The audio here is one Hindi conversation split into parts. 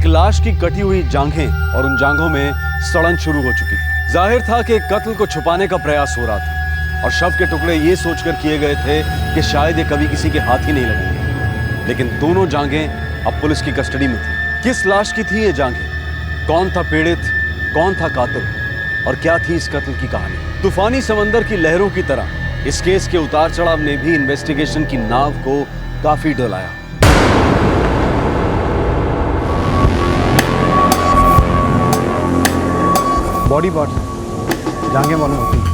एक लाश की कटी हुई जांघें और उन जांघों में सड़न शुरू हो चुकी थी। जाहिर था कि कत्ल को छुपाने का प्रयास हो रहा था और शव के टुकड़े ये सोचकर किए गए थे कि शायद ये कभी किसी के हाथ ही नहीं लगेंगे। लेकिन दोनों जांघें अब पुलिस की कस्टडी में थी। किस लाश की थी ये जांघें? कौन था पीड़ित, कौन था कातिल और क्या थी इस कत्ल की कहानी? तूफानी समंदर की लहरों की तरह इस केस के उतार चढ़ाव ने भी इन्वेस्टिगेशन की नाव को काफी डोलाया। बॉडी पार्ट्स जांघें मालूम होती हैं।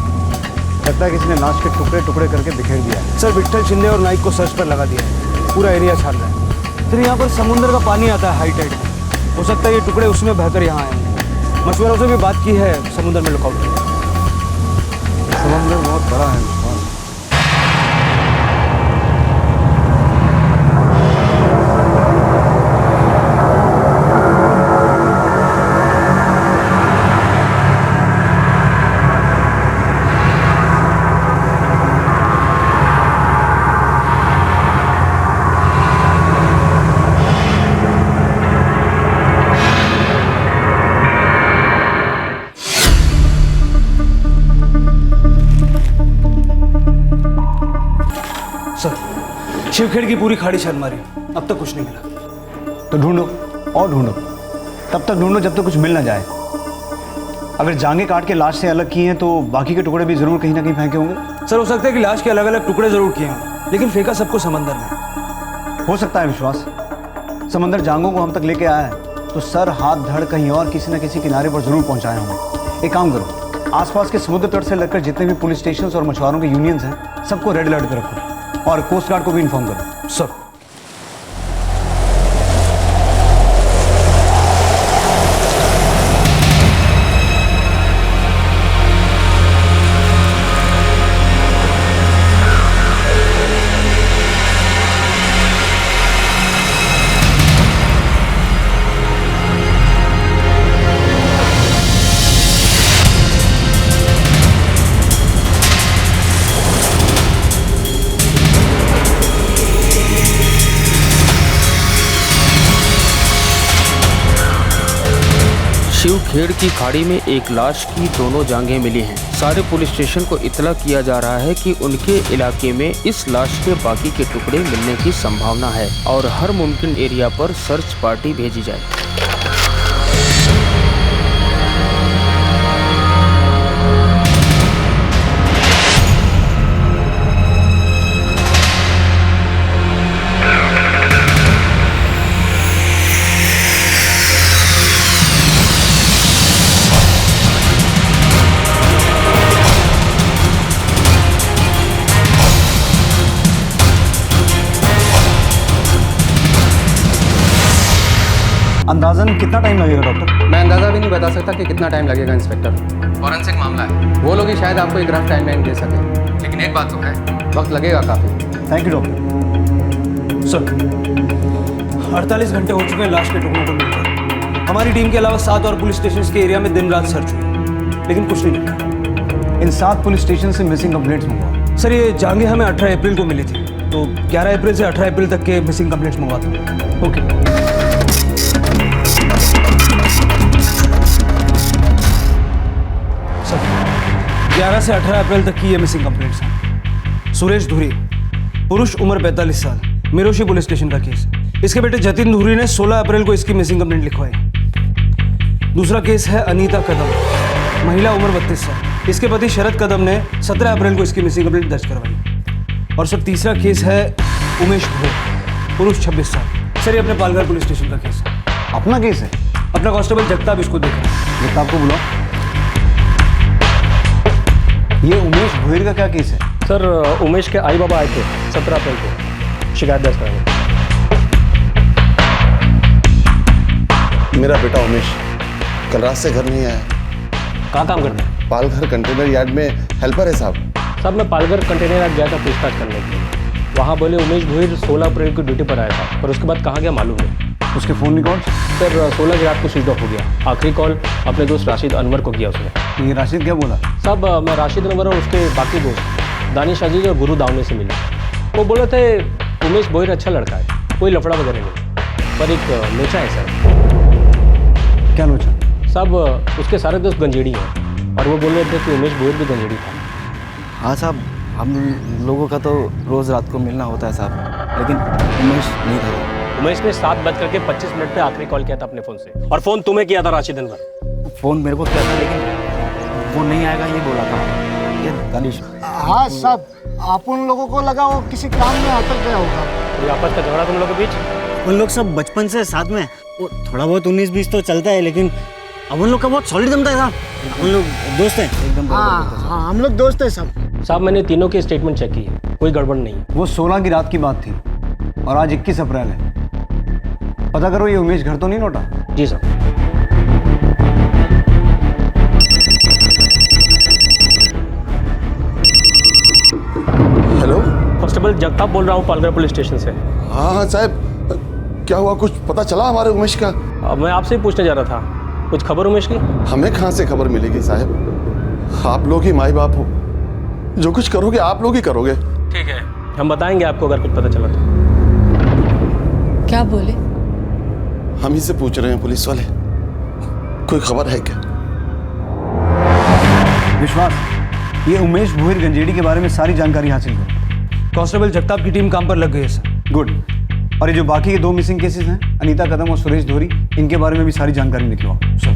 लगता है किसी ने लाश के टुकड़े टुकड़े करके बिखेर दिया है। सर विट्ठल शिंदे और नाइक को सर्च पर लगा दिया है, पूरा एरिया छान रहा है। फिर यहाँ पर समुद्र का पानी आता है हाई टाइड में, हो सकता है ये टुकड़े उसमें बहकर यहाँ आए हैं। मशवरों से भी बात की है, समुद्र में लुकआउट किया। समुद्र बहुत बड़ा है। सर शिवखेड़ की पूरी खाड़ी छान मारी, अब तक कुछ नहीं मिला। तो ढूंढो और ढूंढो, तब तक ढूंढो जब तक कुछ मिल ना जाए। अगर जांघें काट के लाश से अलग की हैं तो बाकी के टुकड़े भी जरूर कहीं ना कहीं फेंके होंगे। सर हो सकता है कि लाश के अलग अलग टुकड़े जरूर किए हों, लेकिन फेंका सबको समंदर में। हो सकता है विश्वास, समंदर जांघों को हम तक लेके आया है तो सर हाथ धड़ कहीं और किसी न किसी किनारे पर जरूर पहुंचाए होंगे। एक काम करो, आसपास के समुद्र तट से लेकर जितने भी पुलिस स्टेशन और मछुआरों के यूनियंस हैं सबको रेड अलर्ट पे रखो और कोस्ट गार्ड को भी इन्फॉर्म करो। सर शिवखेड़ की खाड़ी में एक लाश की दोनों जांघें मिली हैं। सारे पुलिस स्टेशन को इतला किया जा रहा है कि उनके इलाके में इस लाश के बाकी के टुकड़े मिलने की संभावना है और हर मुमकिन एरिया पर सर्च पार्टी भेजी जाए। अंदाजन कितना टाइम लगेगा डॉक्टर? मैं अंदाज़ा भी नहीं बता सकता कि कितना टाइम लगेगा इंस्पेक्टर। फॉरेंसिक मामला है, वो लोग ही शायद आपको एक रफ टाइमलाइन दे सकें, लेकिन एक बात तो है, वक्त लगेगा काफ़ी। Thank you doctor. सर 48 घंटे हो चुके हैं लाश के टुकड़ों को मिलकर। हमारी टीम के अलावा 7 और पुलिस स्टेशन के एरिया में दिन रात सर्च हुई, लेकिन कुछ नहीं मिला। इन 7 पुलिस स्टेशन से मिसिंग कंप्लेंट्स मंगवाओ। सर ये जांघें हमें 18 अप्रैल को मिली थी, तो 11 अप्रैल से 18 अप्रैल तक के मिसिंग कंप्लेंट्स मंगवाता हूँ। ओके। सर 11 से 18 अप्रैल तक की ये मिसिंग कंप्लेंट्स हैं। सुरेश धुरी, पुरुष, उम्र 45 साल, मिरोशी पुलिस स्टेशन का केस। इसके बेटे जतिन धुरी ने 16 अप्रैल को इसकी मिसिंग कंप्लेंट लिखवाई। दूसरा केस है अनीता कदम, महिला, उम्र 32 साल। इसके पति शरद कदम ने 17 अप्रैल को इसकी मिसिंग कंप्लेंट दर्ज करवाई। और सर तीसरा केस है उमेश भोर, पुरुष, 26 साल। सर ये अपने पालघर पुलिस स्टेशन का केस है। अपना केस है? अपना कांस्टेबल जगताप इसको देखा। जगताप को बुलाओ। ये उमेश भोयर का क्या केस है? सर उमेश के आई बाबा आए थे 17 अप्रैल को शिकायत दर्ज कराने। मेरा बेटा उमेश कल रात से घर नहीं आया। कहाँ काम करते हैं? पालघर कंटेनर यार्ड में हेल्पर है साहब। साहब मैं पालघर कंटेनर यार्ड गया था पूछताछ करने के लिए। वहाँ बोले उमेश भोयर 16 अप्रैल को ड्यूटी पर आया था, पर उसके बाद कहाँ गया मालूम नहीं। उसके फ़ोन रिकॉर्ड? सर 16 की रात को स्विच ऑफ हो गया। आखिरी कॉल अपने दोस्त राशिद अनवर को किया उसने। ये राशिद क्या बोला? साहब मैं राशिद अनवर और उसके बाकी दोस्त दानिश अजीज और गुरु दावने से मिले। वो बोले थे उमेश भोयर अच्छा लड़का है, कोई लफड़ा वगैरह नहीं, पर एक लोचा है सर। क्या लोचा? साहब उसके सारे दोस्त गंजेड़ी हैं और वो बोल रहे थे कि उमेश भोईर भी गंजेड़ी था। हाँ साहब, हम लोगों का तो रोज़ रात को मिलना होता है साहब, लेकिन उमेश नहीं था। उमेश ने 7:25 पे आखिरी कॉल किया था अपने फ़ोन से, और फ़ोन तुम्हें किया था राशि दिन भर। फ़ोन मेरे को किया था, लेकिन वो नहीं आएगा ये बोला था। ये दानिश। हाँ साहब, आप उन लोगों को लगा वो किसी काम में अटक गया होगा। कोई आपस का झगड़ा तुम लोगों के बीच? उन लोग सब बचपन से साथ में, वो थोड़ा बहुत 19-20 तो चलता है, लेकिन अब उन लोग का बहुत सॉलिड जमता है साहब। उन लोग दोस्त हैं एकदम। हाँ, हम लोग दोस्त हैं सब। साहब मैंने तीनों की स्टेटमेंट चेक की है, कोई गड़बड़ नहीं है। वो 16 की रात की बात थी और आज 21 अप्रैल है। पता करो ये उमेश घर तो नहीं लौटा? जी साहब। हेलो। कांस्टेबल जगताप बोल रहा हूँ पालघर पुलिस स्टेशन से। हाँ हाँ साहब, क्या हुआ? कुछ पता चला हमारे उमेश का? मैं आपसे ही पूछने जा रहा था, कुछ खबर उमेश की? हमें कहाँ से खबर मिलेगी साहब? आप लोग ही माई बाप हो, जो कुछ करोगे आप लोग ही करोगे। ठीक है, हम बताएंगे आपको अगर कुछ पता चला तो। क्या बोले? हम ही से पूछ रहे हैं पुलिस वाले, कोई खबर है क्या? विश्वास, ये उमेश भोईर गंजेड़ी के बारे में सारी जानकारी हासिल करो। कांस्टेबल जगताप की टीम काम पर लग गई है सर। गुड। और ये जो बाकी के 2 मिसिंग केसेस हैं, अनीता कदम और सुरेश धोरी, इनके बारे में भी सारी जानकारी निकलवाओ। सर,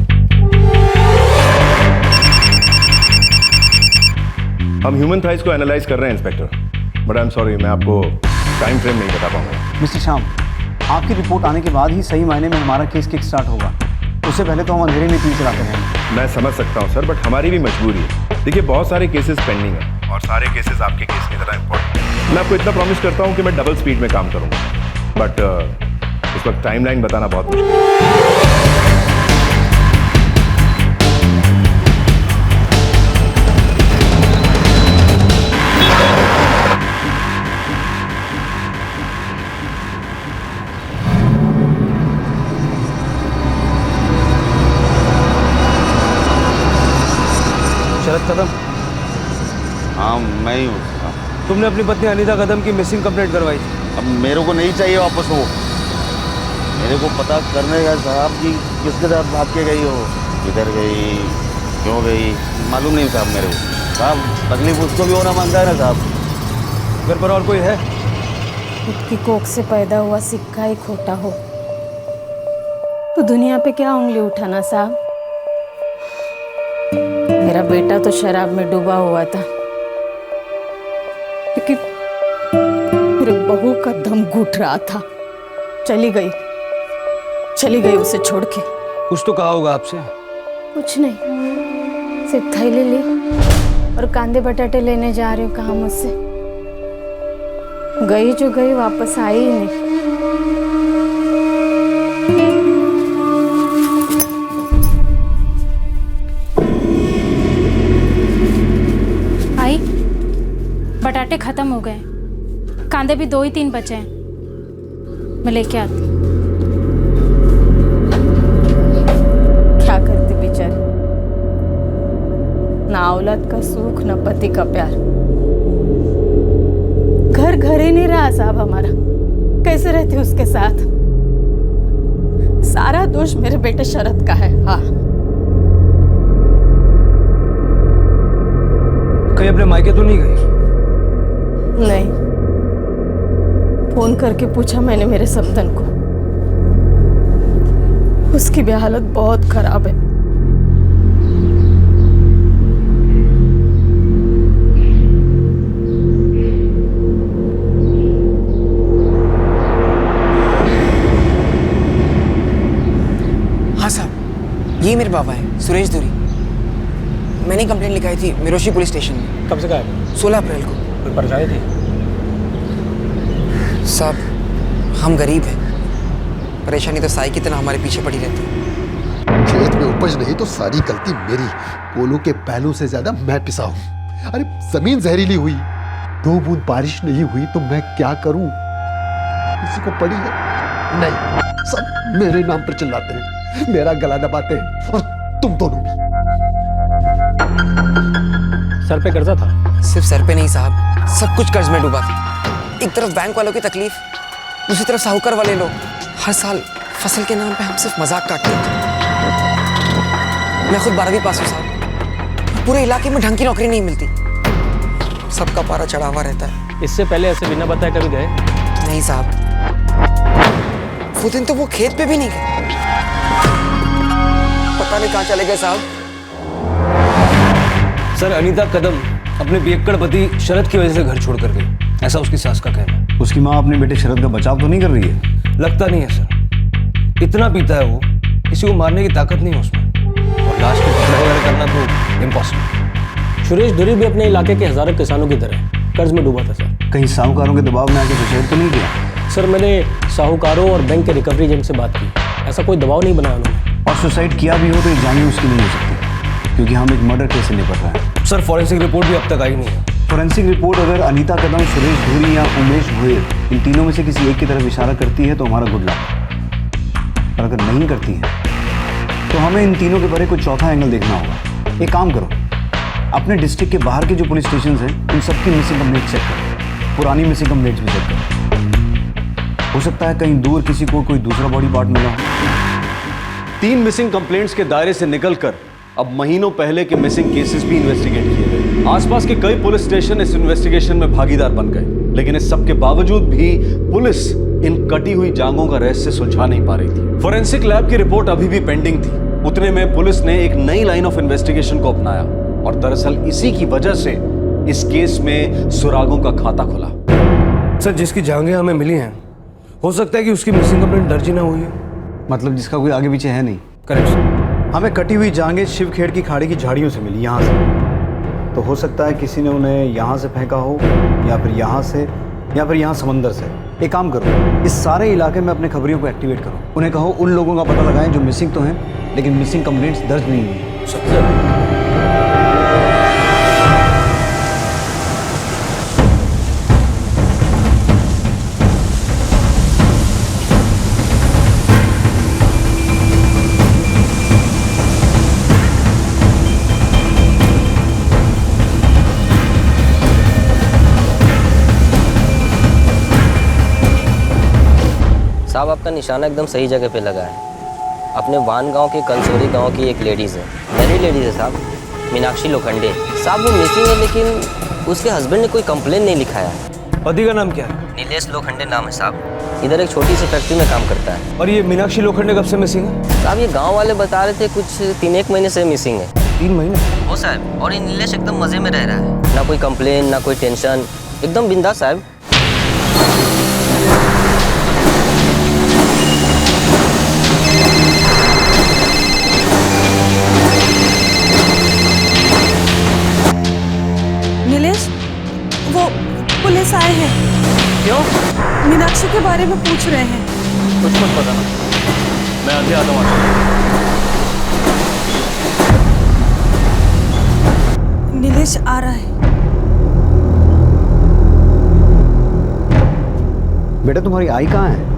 हम ह्यूमन थाइस को एनालाइज कर रहे हैं inspector, but I am sorry, मैं आपको टाइम फ्रेम नहीं बता पाऊंगा। मिस्टर श्याम, आपकी रिपोर्ट आने के बाद ही सही मायने में हमारा केस किक स्टार्ट होगा। उससे पहले तो हम अंधेरे में तीर चलाते रहेंगे। मैं समझ सकता हूं सर, बट हमारी भी मजबूरी है। देखिए, बहुत सारे केसेस पेंडिंग हैं और सारे केसेस आपके केस की तरह इंपॉर्टेंट हैं। मैं आपको इतना प्रॉमिस करता हूं कि मैं डबल स्पीड में काम करूंगा, बट इस वक्त टाइमलाइन बताना बहुत मुश्किल है। शरद कदम, हाँ मैं ही हूँ। तुमने अपनी पत्नी अनीता कदम की मिसिंग कंप्लेंट करवाई थी। अब मेरे को नहीं चाहिए वापस वो, मेरे को पता करने का साहब कि किसके साथ भाग के गई हो, किधर गई, क्यों गई, मालूम नहीं साहब मेरे को। साहब तकलीफ उसको भी होना मानता है ना साहब। घर पर और कोई है? खुद की कोख से पैदा हुआ सिक्का ही खोटा हो तो दुनिया पे क्या उंगली उठाना साहब। मेरा बेटा तो शराब में डूबा हुआ था, लेकिन मेरे बहू का दम घुट रहा था। चली गई उसे छोड़ के। कुछ तो कहा होगा आपसे? कुछ नहीं, सिर्फ थैली ली और कांदे बटाटे लेने जा रही हूँ कहा मुझसे। गई जो गई, वापस आई ही नहीं। आई, बटाटे खत्म हो गए, कांदे भी 2 ही 3 बचे हैं, मैं लेके आती। क्या करती बेचारी, ना औलाद का सुख ना पति का प्यार। घर ही नहीं रहा साहब हमारा, कैसे रहती उसके साथ। सारा दोष मेरे बेटे शरद का है। हाँ, कहीं अपने मायके तो नहीं गई? नहीं, फोन करके पूछा मैंने मेरे समधन को, उसकी भी हालत बहुत खराब है। हाँ साहब, ये मेरे बाबा हैं, सुरेश धुरी। मैंने कंप्लेंट लिखाई थी मिरोशी पुलिस स्टेशन में। कब से गायब? 16 अप्रैल को। कोई परेशानी थी? साहब हम गरीब हैं, परेशानी तो साई की तरह हमारे पीछे पड़ी रहती है। खेत में उपज नहीं तो सारी गलती मेरी। कोलों के पहलू से ज्यादा मैं पिसा हूं। अरे जमीन जहरीली हुई, 2 बूंद बारिश नहीं हुई तो मैं क्या करूं? किसी को पड़ी है? नहीं, सब मेरे नाम पर चिल्लाते हैं, मेरा गला दबाते हैं, और तुम दोनों भी। सर पे कर्जा था? सिर्फ सर पे नहीं साहब, सब कुछ कर्ज में डूबा था। एक तरफ बैंक वालों की तकलीफ, दूसरी तरफ साहूकार वाले लोग हर साल फसल के नाम पे हम सिर्फ मजाक काटते थे। मैं खुद 12वीं पास हूँ साहब। पूरे इलाके में ढंग की नौकरी नहीं मिलती, सबका पारा चढ़ा हुआ रहता है। इससे पहले ऐसे बिना बताए कभी गए? नहीं साहब, वो दिन तो वो खेत पे भी नहीं गए। पता नहीं कहाँ चले गए साहब। सर अनीता कदम अपने पियक्कड़ पति शरद की वजह से घर छोड़ कर गई, ऐसा उसकी सास का कहना है। उसकी माँ अपने बेटे शरद का बचाव तो नहीं कर रही है? लगता नहीं है सर, इतना पीता है वो, किसी को मारने की ताकत नहीं है उसमें, और लाश को पकड़ वगैरह करना तो इम्पॉसिबल। सुरेश धुरी भी अपने इलाके के हजारों किसानों की तरह कर्ज में डूबा था सर। कहीं साहूकारों के दबाव में आके सुसाइड तो नहीं किया? सर मैंने साहूकारों और बैंक के रिकवरी एजेंट से बात की, ऐसा कोई दबाव नहीं बनाया उन्होंने। और सुसाइड किया भी हो तो ये जाने उसकी नहीं हो सकती, क्योंकि हम एक मर्डर केस से निपट रहे हैं। सर फॉरेंसिक रिपोर्ट भी अब तक आई नहीं है। फॉरेंसिक रिपोर्ट अगर अनीता कदम, सुरेश धुरी या उमेश भोयर इन तीनों में से किसी एक की तरफ इशारा करती है तो हमारा गुड लक, और अगर नहीं करती है तो हमें इन तीनों के परे कोई चौथा एंगल देखना होगा। एक काम करो, अपने डिस्ट्रिक्ट के बाहर के जो पुलिस स्टेशन हैं उन सबकी मिसिंग कंप्लेंट चेक करो, पुरानी मिसिंग कंप्लेंट्स भी चेक करो। हो सकता है कहीं दूर किसी को कोई दूसरा बॉडी पार्ट मिला हो। 3 मिसिंग कंप्लेंट्स के दायरे से निकलकर अब महीनों पहले के मिसिंग केसेस भी इन्वेस्टिगेट किए गए। आसपास के कई पुलिस स्टेशन इस इन्वेस्टिगेशन में भागीदार बन गए, लेकिन इस सब के बावजूद भी पुलिस इन कटी हुई जांघों का रहस्य सुलझा नहीं पा रही थी। फोरेंसिक लैब की रिपोर्ट अभी भी पेंडिंग थी। उतने में पुलिस ने एक नई लाइन ऑफ इन्वेस्टिगेशन को अपनाया, और दरअसल इसी की वजह से इस केस में सुरागों का खाता खुला। सर जिसकी जांघें हमें मिली हैं, हो सकता है कि उसकी मिसिंग कंप्लेंट दर्ज ही ना हुई है। मतलब जिसका कोई आगे पीछे है नहीं? Correct sir. हमें कटी हुई जांघें शिवखेड़ की खाड़ी की झाड़ियों से मिली, यहाँ से। तो हो सकता है किसी ने उन्हें यहाँ से फेंका हो, या फिर यहाँ से, या फिर यहाँ समंदर से। एक काम करो, इस सारे इलाके में अपने खबरियों को एक्टिवेट करो। उन्हें कहो उन लोगों का पता लगाएं जो मिसिंग तो हैं लेकिन मिसिंग कंप्लेंट्स दर्ज नहीं हुई। सर साहब आपका निशाना एकदम सही जगह पे लगा है। अपने वान गांव के कंसोरी गांव की एक लेडीज़ है, मैरिड लेडीज़ है साहब, मीनाक्षी लोखंडे। साहब वो मिसिंग है, लेकिन उसके हस्बैंड ने कोई कंप्लेन नहीं लिखाया है। पति का नाम क्या है? नीलेश लोखंडे नाम है साहब, इधर एक छोटी सी फैक्ट्री में काम करता है। और ये मीनाक्षी लोखंडे कब से मिसिंग है? साहब ये गाँव वाले बता रहे थे कुछ 3-1 महीने से मिसिंग है। 3 महीने? हो साहब, और ये नीलेश एकदम मज़े में रह रहा है, ना कोई कंप्लेन ना कोई टेंशन, एकदम बिंदास साहब। नीलेश, वो पुलिस आए हैं। क्यों? मीनाक्षी के बारे में पूछ रहे हैं। कुछ मत पता ना, मैं अभी आता हूँ। नीलेश आ रहा है। बेटा तुम्हारी आई कहाँ है?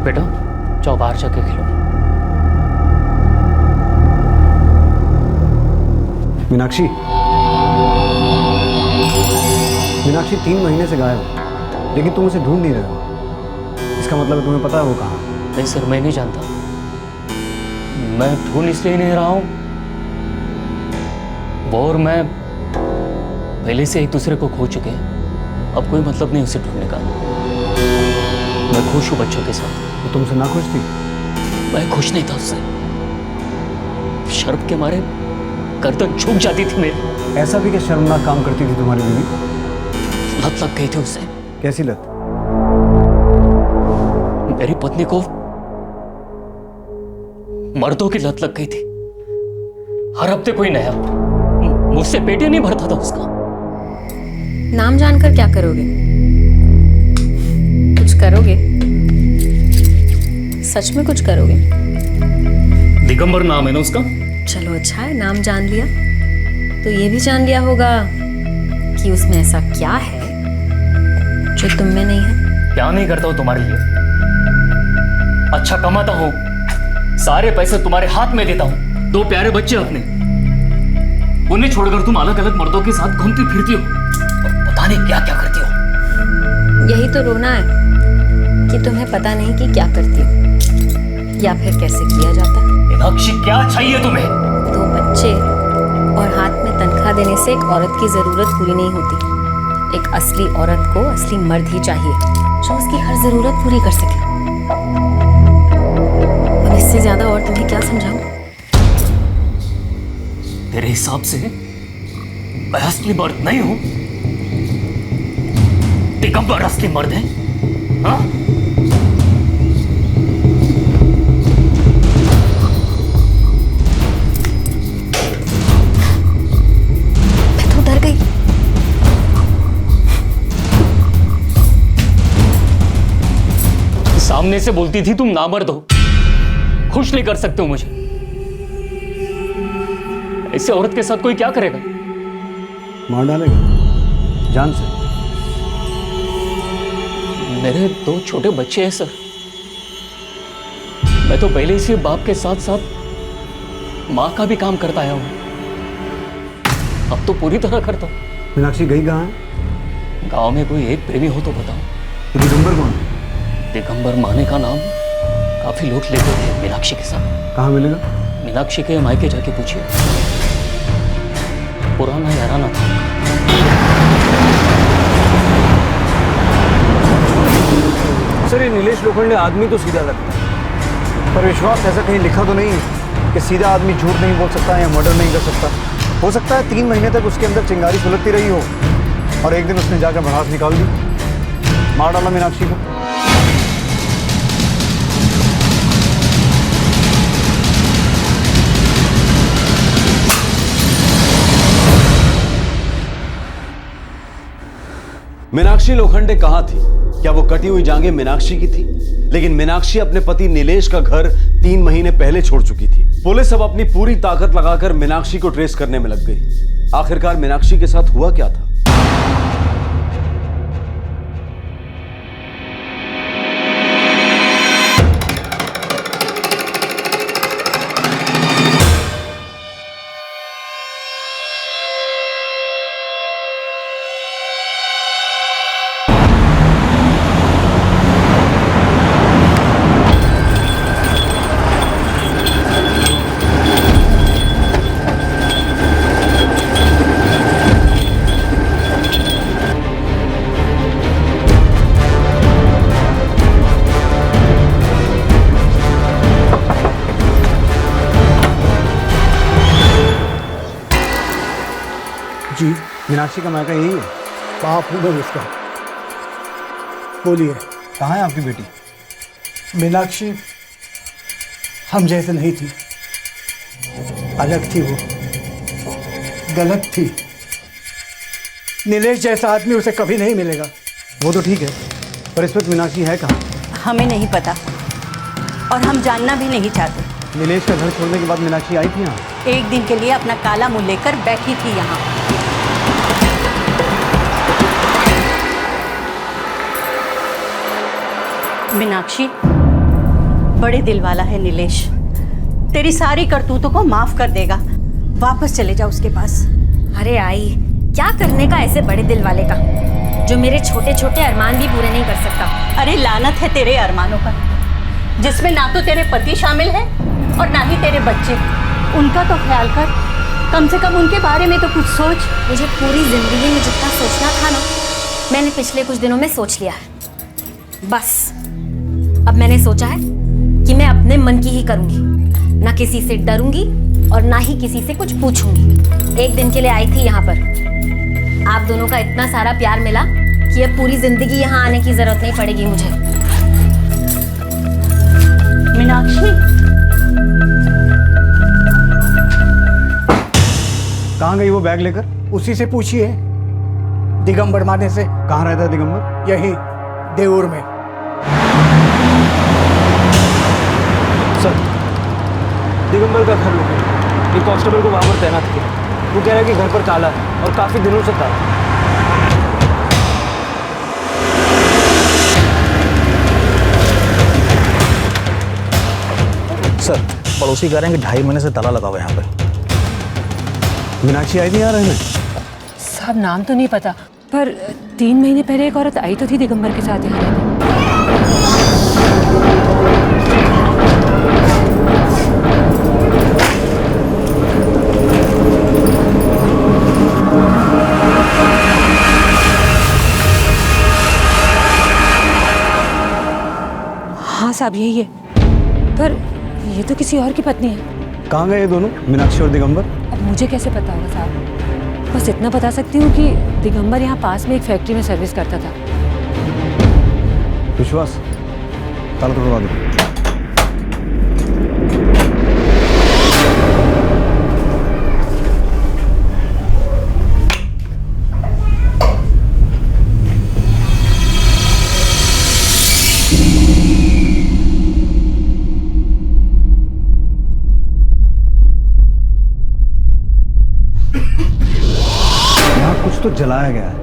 बेटा जाओ बाहर जाके खेलो। मीनाक्षी, मीनाक्षी 3 महीने से गायब हो, लेकिन तुम उसे ढूंढ नहीं रहे हो। इसका मतलब है तुम्हें पता है वो कहाँ है? नहीं सर, मैं नहीं जानता। मैं ढूंढ इसलिए नहीं रहा हूँ, वो और मैं पहले से एक दूसरे को खो चुके हैं। अब कोई मतलब नहीं उसे ढूंढने का। मैं खुश हूँ बच्चों के साथ। वो तुमसे ना खुश थी? मैं खुश नहीं था उससे, शर्म के मारे गर्दन झुक जाती थी मेरी। ऐसा भी क्या शर्मनाक काम करती थी तुम्हारी बीवी? लत लग गई थी उससे। कैसी लत? मेरी पत्नी को मर्दों की लत लग गई थी। हर हफ्ते कोई नया, मुझसे पेट ही नहीं भरता था उसका। नाम जानकर क्या करोगे? कुछ करोगे? सच में कुछ करोगे? दिगंबर नाम है ना उसका। चलो अच्छा है, नाम जान लिया तो ये भी जान लिया होगा कि उसमें ऐसा क्या है जो तुम में नहीं है। क्या नहीं करता हूं तुम्हारे लिए? अच्छा कमाता हूं, सारे पैसे तुम्हारे हाथ में देता हूं, 2 प्यारे बच्चे अपने, उन्हें छोड़कर तुम अलग अलग मर्दों के साथ घूमती फिरती हो, पता नहीं क्या क्या करती हो। यही तो रोना है कि तुम्हें पता नहीं कि क्या करती हो या फिर कैसे किया जाता है। मीनाक्षी, क्या चाहिए तुम्हें? 2 बच्चे और हाथ में तनख्वाह देने से एक औरत की जरूरत पूरी नहीं होती। एक असली औरत को असली मर्द ही चाहिए जो उसकी हर जरूरत पूरी कर सके। और इससे ज्यादा और तुम्हें क्या समझाऊं? तेरे हिसाब से मैं असली मर्द नहीं हूं? दिगंबर असली मर्द है? हाँ? मैं तो डर गई। सामने से बोलती थी तुम नामर्द हो, खुश नहीं कर सकते हो मुझे। ऐसे औरत के साथ कोई क्या करेगा? मार डालेगा जान से। मेरे 2 छोटे बच्चे हैं सर। मैं तो पहले से बाप के साथ साथ माँ का भी काम करता आया हूं, अब तो पूरी तरह करता हूं। मीनाक्षी गई कहाँ है? गांव में कोई एक प्रेमी हो तो बताओ। दिगंबर कौन? दिगंबर माने का नाम काफी लोग लेते थे मीनाक्षी के साथ। कहाँ मिलेगा? मीनाक्षी के मायके जाके पूछिए, पुराना याराना था। सर ये नीलेश लोखंडे आदमी तो सीधा लगता है, पर विश्वास ऐसा कहीं लिखा तो नहीं है कि सीधा आदमी झूठ नहीं बोल सकता या मर्डर नहीं कर सकता। हो सकता है 3 महीने तक उसके अंदर चिंगारी सुलगती रही हो और एक दिन उसने जाकर भड़ास निकाल दी, मार डाला मीनाक्षी को। मीनाक्षी लोखंडे कहाँ थी? क्या वो कटी हुई जांघें मीनाक्षी की थी? लेकिन मीनाक्षी अपने पति नीलेश का घर 3 महीने पहले छोड़ चुकी थी। पुलिस अब अपनी पूरी ताकत लगाकर मीनाक्षी को ट्रेस करने में लग गई। आखिरकार मीनाक्षी के साथ हुआ क्या था? जी मीनाक्षी का मायका यही है? बाप हूँ मैं उसका। बोलिए, कहाँ है आपकी बेटी? मीनाक्षी हम जैसे नहीं थी, अलग थी वो, गलत थी। नीलेश जैसा आदमी उसे कभी नहीं मिलेगा। वो तो ठीक है, पर इस वक्त मीनाक्षी है कहाँ? हमें नहीं पता और हम जानना भी नहीं चाहते। नीलेश का घर छोड़ने के बाद मीनाक्षी आई थी यहाँ? एक दिन के लिए अपना काला मुंह लेकर बैठी थी यहाँ। मीनाक्षी बड़े दिल वाला है नीलेश, तेरी सारी करतूतों को माफ कर देगा। वापस चले जाओ उसके पास। अरे आई, क्या करने का ऐसे बड़े दिल वाले का जो मेरे छोटे छोटे अरमान भी पूरे नहीं कर सकता। अरे लानत है तेरे अरमानों पर, जिसमें ना तो तेरे पति शामिल है और ना ही तेरे बच्चे। उनका तो ख्याल कर, कम से कम उनके बारे में तो कुछ सोच। मुझे पूरी जिंदगी में जितना सोचना था ना, मैंने पिछले कुछ दिनों में सोच लिया है। बस अब मैंने सोचा है कि मैं अपने मन की ही करूंगी, ना किसी से डरूंगी और ना ही किसी से कुछ पूछूंगी। एक दिन के लिए आई थी यहाँ पर, आप दोनों का इतना सारा प्यार मिला कि अब पूरी जिंदगी यहाँ आने की जरूरत नहीं पड़ेगी मुझे। मीनाक्षी, कहाँ गई वो बैग लेकर? उसी से पूछिए, दिगंबर माने से। कहाँ रहता है दिगंबर? यही देऊर में। सर, दिगंबर का घर लोकेट, एक कांस्टेबल को वहाँ पर तैनात किया। वो कह रहा है कि घर पर ताला है और काफी दिनों से ताला है। सर, पड़ोसी कह रहे हैं कि 2.5 महीने से ताला लगा हुआ है यहाँ पे। मीनाक्षी आई थी यहाँ रहने? साहब नाम तो नहीं पता, पर 3 महीने पहले एक औरत आई तो थी दिगंबर के साथ यहाँ रहने। हाँ साहब यही है, पर ये तो किसी और की पत्नी है। कहाँ गए ये दोनों, मीनाक्षी और दिगंबर? अब मुझे कैसे पता होगा साहब, बस इतना बता सकती हूँ कि दिगंबर यहाँ पास में एक फैक्ट्री में सर्विस करता था। विश्वास, ताला तोड़वा दो। कुछ तो जलाया गया है,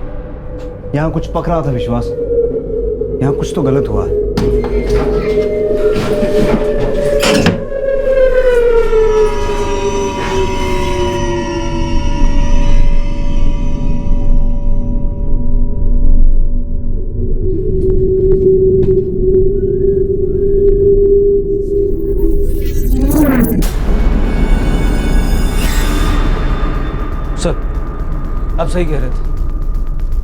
यहाँ कुछ पक रहा था विश्वास, यहाँ कुछ तो गलत हुआ है। सर, आप सही कह रहे थे,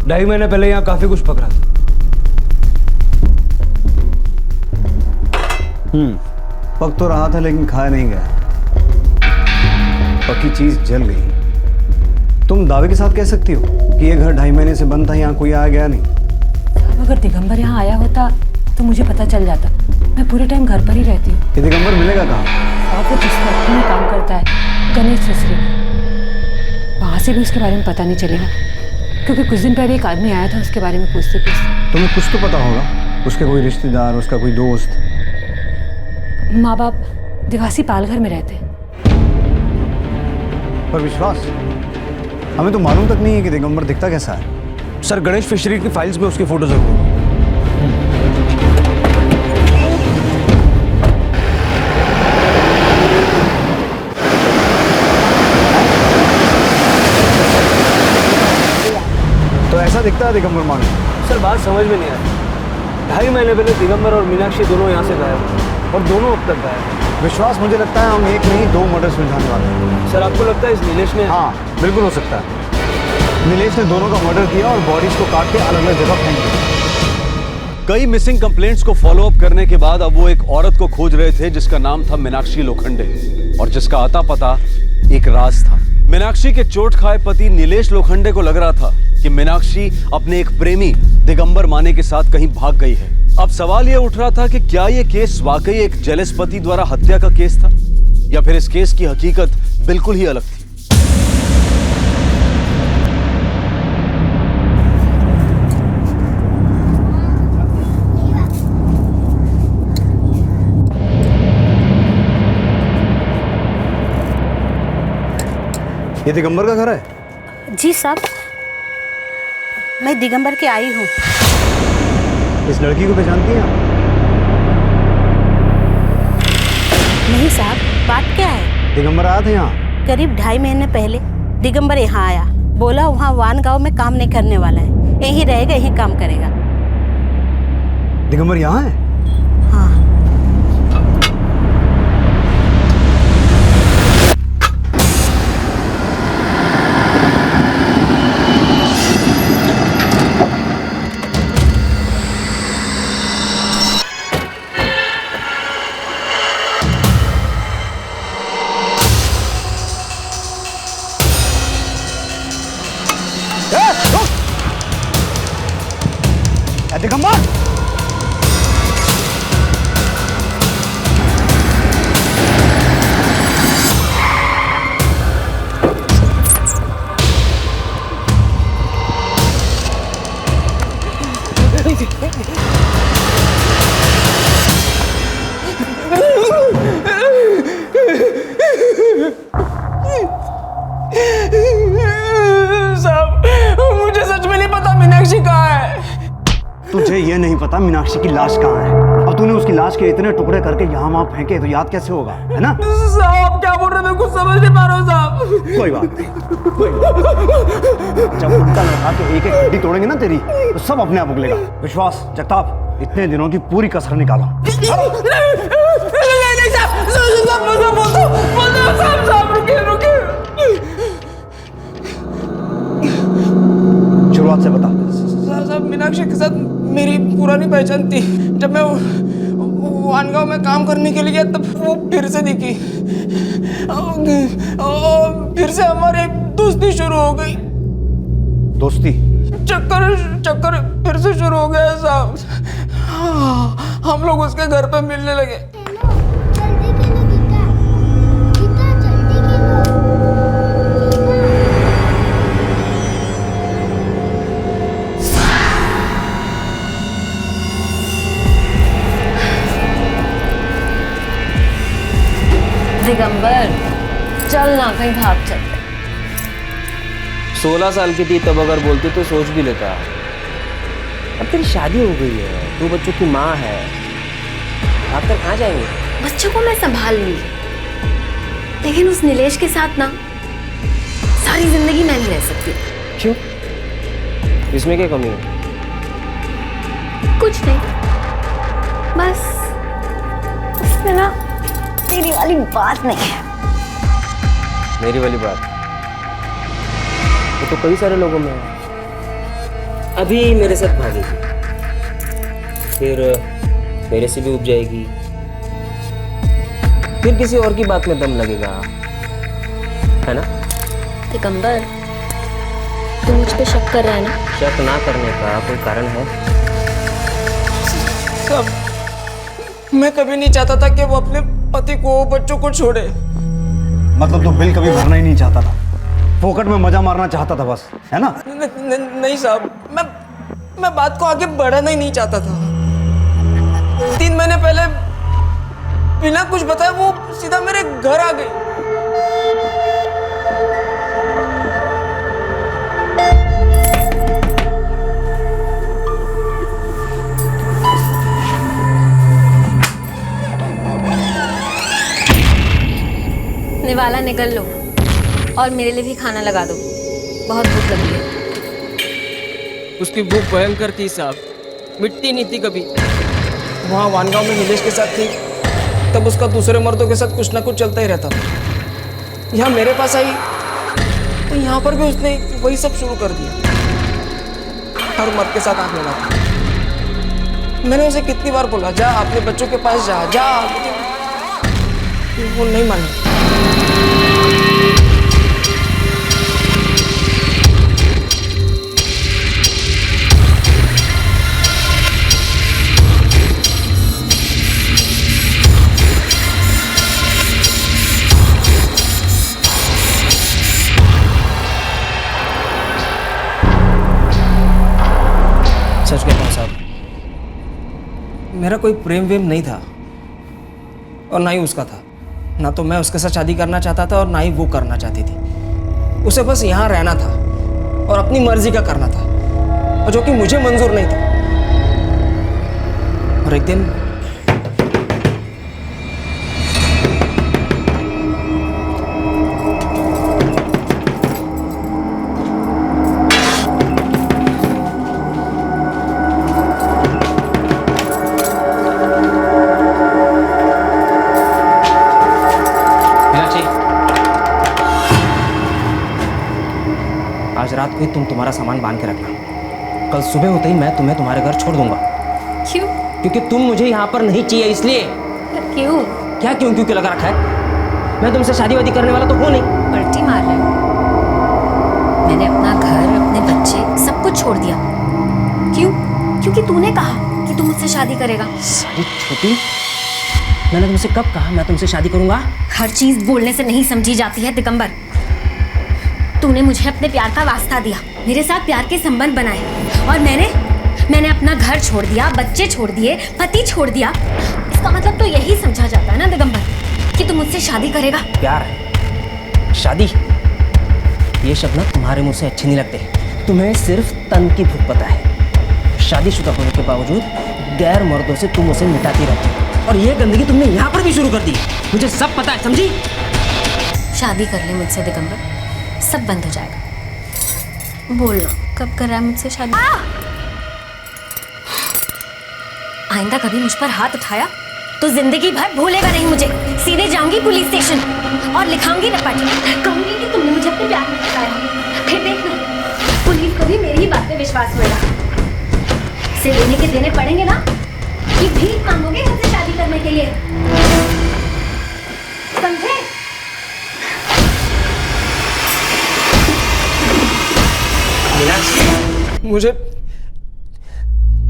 2.5 महीने पहले यहाँ काफी कुछ पक रहा था। पक तो रहा था लेकिन खाया नहीं गया, पकी चीज जल गई। तुम दावे के साथ कह सकती हो कि ये घर 2.5 महीने से बंद था, यहाँ कोई आया गया नहीं? साहब अगर दिगंबर यहाँ आया होता तो मुझे पता चल जाता, मैं पूरे टाइम घर पर ही रहती हूँ। ये दिगंबर मिलेगा कहाँ? साहब वो जिस फैक्ट्री में काम करता है, गणेश ससरी, वहाँ से भी उसके बारे में पता नहीं चलेगा, क्योंकि कुछ दिन पहले एक आदमी आया था उसके बारे में पूछते पूछते। तुम्हें कुछ तो पता होगा, उसके कोई रिश्तेदार, उसका कोई दोस्त? माँ बाप दिवासी पालघर में रहते हैं। पर विश्वास, हमें तो मालूम तक नहीं है कि दिगंबर दिखता कैसा है। सर, गणेश फिशरी की फाइल्स में उसकी फोटो जरूर होगी। तो ऐसा दिखता है दिगंबर मानो? सर, बात समझ में नहीं आई। 2.5 महीने पहले दिगंबर और मीनाक्षी दोनों यहाँ से गायब और दोनों अब तक गायब। विश्वास, मुझे लगता है हम एक नहीं 2 मर्डर सुलझाने वाले हैं। सर, आपको लगता है इस नीलेश ने? हाँ, बिल्कुल हो सकता है। नीलेश ने दोनों का मर्डर किया और बॉडीज को काट के अलग अलग जगह फेंक दिया। कई मिसिंग कंप्लेंट्स को फॉलो अप करने के बाद अब वो एक औरत को खोज रहे थे जिसका नाम था मीनाक्षी लोखंडे और जिसका आता पता एक राज था। मीनाक्षी के चोट खाए पति नीलेश लोखंडे को लग रहा था कि मीनाक्षी अपने एक प्रेमी दिगंबर माने के साथ कहीं भाग गई है। अब सवाल यह उठ रहा था कि क्या यह केस वाकई एक जेलस पति द्वारा हत्या का केस था या फिर इस केस की हकीकत बिल्कुल ही अलग थी। ये दिगंबर का घर है? जी साहब, मैं दिगंबर की आई हूँ। इस लड़की को पहचानती हैं आप? नहीं साहब, बात क्या है? दिगंबर आया था यहाँ करीब 2.5 महीने पहले। दिगंबर यहाँ आया, बोला वहाँ वान गांव में काम नहीं करने वाला है, यहीं रहेगा, यहीं काम करेगा। दिगंबर यहाँ है? हाँ। दिगंबर! साहब, मुझे सच में नहीं पता मीनाक्षी कहाँ है। तुझे ये नहीं पता मीनाक्षी की लाश कहाँ है। अब तूने उसकी लाश के इतने टुकड़े करके यहाँ वहाँ फेंके तो याद कैसे होगा, है ना? साहब क्या बोल रहे थे, कुछ समझ नहीं पा रहा हूँ साहब। कोई बात नहीं, कोई बात नहीं। जब उनका लगा के एक एक हड्डी तोड़ेंगे ना तेरी, तो सब अपने आप उगलेगा। विश्वास, जगताप, इतने दिनों की पूरी कसर निकाला। शुरुआत से बता। साहब मीनाक्षी के साथ मेरी पुरानी पहचान थी। जब मैं वानगांव में काम करने के लिए गया तब वो फिर से दिखी। फिर से हमारी दोस्ती शुरू हो गई। दोस्ती? चक्कर फिर से शुरू हो गया साहब। हम लोग उसके घर पे मिलने लगे। दिगंबर चल ना, कहीं भाग चलते। 16 साल की थी तब अगर बोलती तो सोच भी लेता। अब तेरी शादी हो गई है, 2 बच्चों की माँ है, भागकर कहाँ जाएंगे? बच्चों को मैं संभाल लूंगी, लेकिन उस नीलेश के साथ ना सारी जिंदगी मैं नहीं रह सकती। क्यों? इसमें क्या कमी है? कुछ नहीं, बस उसमें ना तेरी वाली बात नहीं है। मेरी वाली बात वो तो कई सारे लोगों में है। अभी मेरे साथ भागेगी, फिर मेरे से भी उब जाएगी, फिर किसी और की बात में दम लगेगा, है ना? दिगंबर, तू मुझ पे शक कर रहा है ना? शक ना करने का कोई कारण है? सब मैं कभी नहीं चाहता था कि वो अपने पति को, बच्चों को छोड़े। मतलब तू बिल कभी भरना ही नहीं चाहता था, फोकट में मजा मारना चाहता था बस, है ना? नहीं साहब, मैं बात को आगे बढ़ाना ही नहीं चाहता था। 3 महीने पहले बिना कुछ बताए वो सीधा मेरे घर आ गई। निवाला निकल लो और मेरे लिए भी खाना लगा दो, बहुत भूख लगी है। उसकी भूख भयंकर थी साहब, मिटती नहीं थी कभी। वहाँ वानगांव में नीलेश के साथ थी तब उसका दूसरे मर्दों के साथ कुछ ना कुछ चलता ही रहता था। यहाँ मेरे पास आई तो यहाँ पर भी उसने वही सब शुरू कर दिया, हर मर्द के साथ आंख मिलाती। मैंने उसे कितनी बार बोला, जा अपने बच्चों के पास जा, लेकिन वो नहीं मानी। सच कहता हूँ साहब, मेरा कोई प्रेम वेम नहीं था और ना ही उसका था। ना तो मैं उसके साथ शादी करना चाहता था और ना ही वो करना चाहती थी। उसे बस यहाँ रहना था और अपनी मर्जी का करना था, और जो कि मुझे मंजूर नहीं था। और एक दिन आज रात को ही तुम तुम्हारा सामान बांध के रखना, कल सुबह होते ही मैं तुम्हें तुम्हारे घर छोड़ दूंगा। क्यों? क्योंकि तुम मुझे यहाँ पर नहीं चाहिए, इसलिए। क्यों? क्या क्यों क्यों लगा रखा है? मैं तुमसे शादी वादी करने वाला तो हूँ नहीं। पलटी मार रहे हो। मैंने अपना घर, अपने बच्चे सब कुछ छोड़ दिया। क्यों? क्योंकि तूने कहा कि तू मुझसे शादी करेगा। सारी छोटी, मैंने तुमसे कब कहा मैं तुमसे शादी करूंगा? हर चीज बोलने से नहीं समझी जाती है दिगंबर। तूने मुझे अपने प्यार का वास्ता दिया, मेरे साथ प्यार के संबंध बनाए, और मैंने अपना घर छोड़ दिया, बच्चे छोड़ दिए, पति छोड़ दिया। इसका मतलब तो यही समझा जाता है ना दिगंबर कि तू मुझसे शादी करेगा। प्यार, शादी, ये शब्द ना तुम्हारे मुंह से अच्छे नहीं लगते। तुम्हें सिर्फ तन की भूख पता है, शादीशुदा होने के बावजूद गैर मर्दों से तुम उसे मिटाती रहती हो और ये गंदगी तुमने यहाँ पर भी शुरू कर दी। मुझे सब पता है, समझी? शादी कर ले मुझसे दिगंबर, सब बंद हो जाएगा। बोलना कब कर रहा है मुझसे शादी? आइंदा कभी मुझ पर हाथ उठाया तो जिंदगी भर भूलेगा नहीं मुझे। सीधे जाऊंगी पुलिस स्टेशन और लिखाऊंगी रिपोर्ट, कहूंगी कि तुमने मुझे अपने प्यार में फंसाया। फिर देखना पुलिस को भी मेरी ही बात पे विश्वास होगा। से लेने के देने पड़ेंगे ना कि भीख मांगोगे मुझसे शादी करने के लिए, समझे? मुझे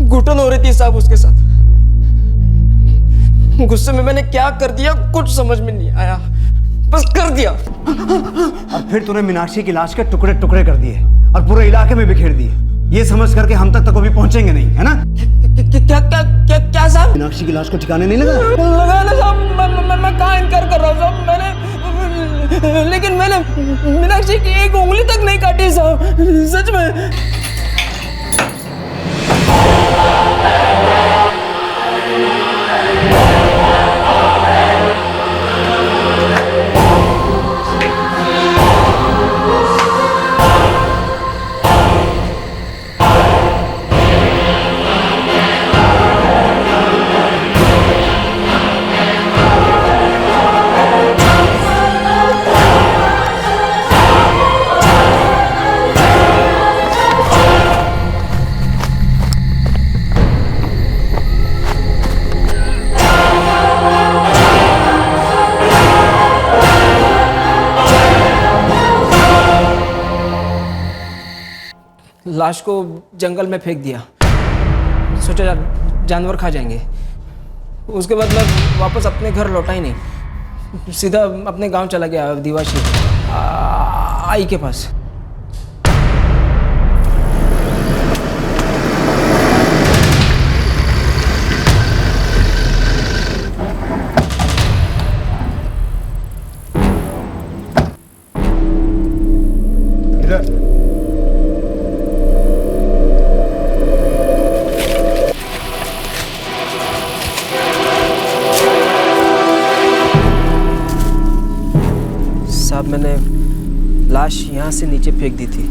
घुटन हो रही थी साहब उसके साथ। गुस्से में मैंने क्या कर दिया कुछ समझ में नहीं आया, बस कर दिया। और फिर तूने मीनाक्षी की लाश के टुकड़े टुकड़े कर दिए और पूरे इलाके में बिखेर दिए, ये समझ करके हम तक तो कभी पहुंचेंगे नहीं, है ना? क्या क्या क्या क्या साहब? मीनाक्षी की लाश को ठिकाने नहीं लगा? लगा ना साहब, मैं कहाँ इनकार कर रहा हूँ साहब। लेकिन मैंने मीनाक्षी की एक उंगली तक नहीं काटी साहब, सच में। लाश को जंगल में फेंक दिया, सोचा जानवर खा जाएंगे। उसके बाद मैं वापस अपने घर लौटा ही नहीं, सीधा अपने गांव चला गया दिवाशी आई के पास। साहब मैंने लाश यहाँ से नीचे फेंक दी थी।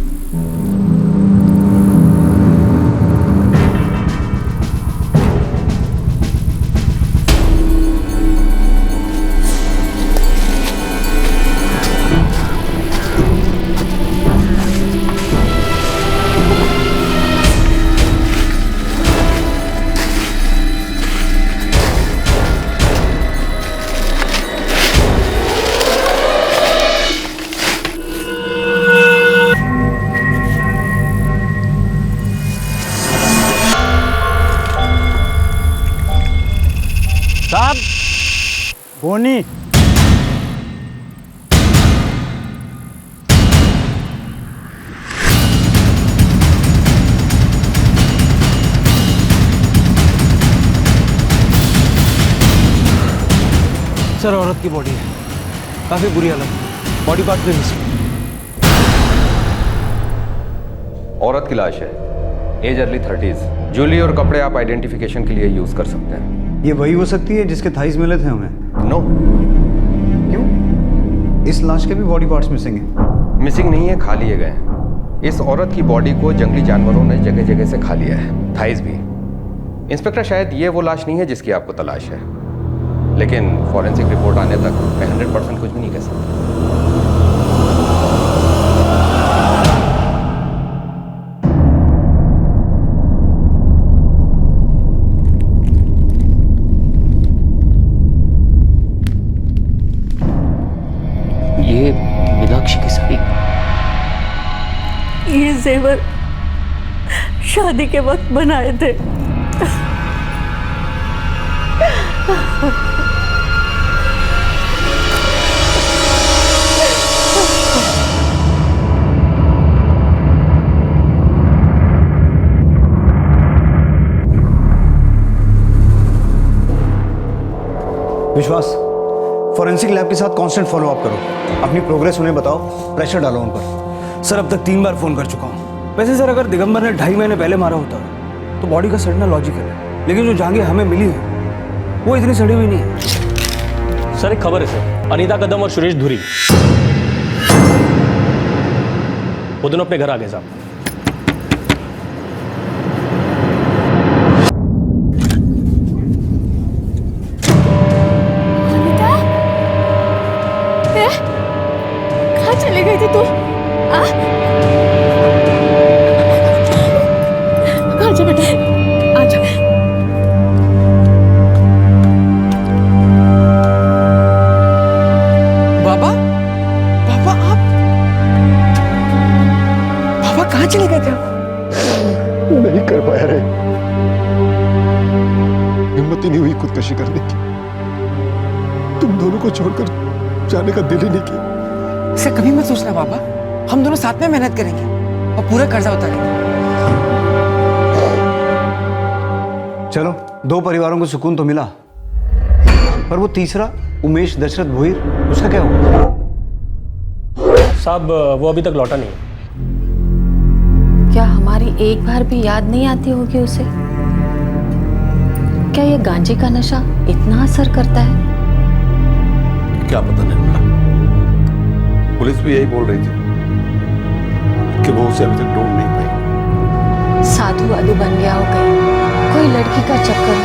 बोनी सर औरत की बॉडी है, काफी बुरी हालत, बॉडी पार्ट में मिसिंग। औरत की लाश है, एज अर्ली 30s। ज्वेलरी और कपड़े आप आइडेंटिफिकेशन के लिए यूज कर सकते हैं। ये वही हो सकती है जिसके थाइस मिले थे हमें? नो। क्यों? इस लाश के भी बॉडी पार्ट्स मिसिंग हैं। मिसिंग नहीं है, खा लिए गए हैं। इस औरत की बॉडी को जंगली जानवरों ने जगह जगह से खा लिया है, थाइस भी। इंस्पेक्टर शायद ये वो लाश नहीं है जिसकी आपको तलाश है, लेकिन फॉरेंसिक रिपोर्ट आने तक मैं 100% कुछ भी नहीं कह सकता। ये मीनाक्षी की साड़ी, ये जेवर शादी के वक्त बनाए थे। विश्वास, फॉरेंसिक लैब के साथ कांस्टेंट फॉलो अप करो, अपनी प्रोग्रेस उन्हें बताओ, प्रेशर डालो उन पर। सर अब तक 3 बार फोन कर चुका हूँ। वैसे सर अगर दिगंबर ने 2.5 महीने पहले मारा होता तो बॉडी का सड़ना लॉजिकल है, लेकिन जो जांघें हमें मिली हैं वो इतनी सड़ी हुई नहीं है। सर एक खबर है सर, अनीता कदम और सुरेश धुरी वो दोनों अपने घर आ गए साहब। कहाँ चले गए थे तुम? आजा बेटा, आजा। बाबा, बाबा आप, बाबा कहाँ चले गए थे आप? नहीं कर पाया रे, हिम्मत ही नहीं हुई खुदकशी करने की। तुम दोनों को छोड़कर जाने का दिल ही नहीं किया। ऐसे कभी मत सोचना बाबा, हम दोनों साथ में मेहनत करेंगे और पूरा कर्जा उतारेंगे। चलो, दो परिवारों को सुकून तो मिला, पर वो तीसरा उमेश दशरथ भोईर, उसका क्या हुआ? साहब वो अभी तक लौटा नहीं। क्या हमारी एक बार भी याद नहीं आती होगी उसे? क्या ये गांजे का नशा इतना असर करता है? क्या पता निर्मला, पुलिस भी यही बोल रही थी कि वो उसे अभी तक ढूंढ नहीं पाई। साधु वाधु बन गया हो कहीं, कोई लड़की का चक्कर,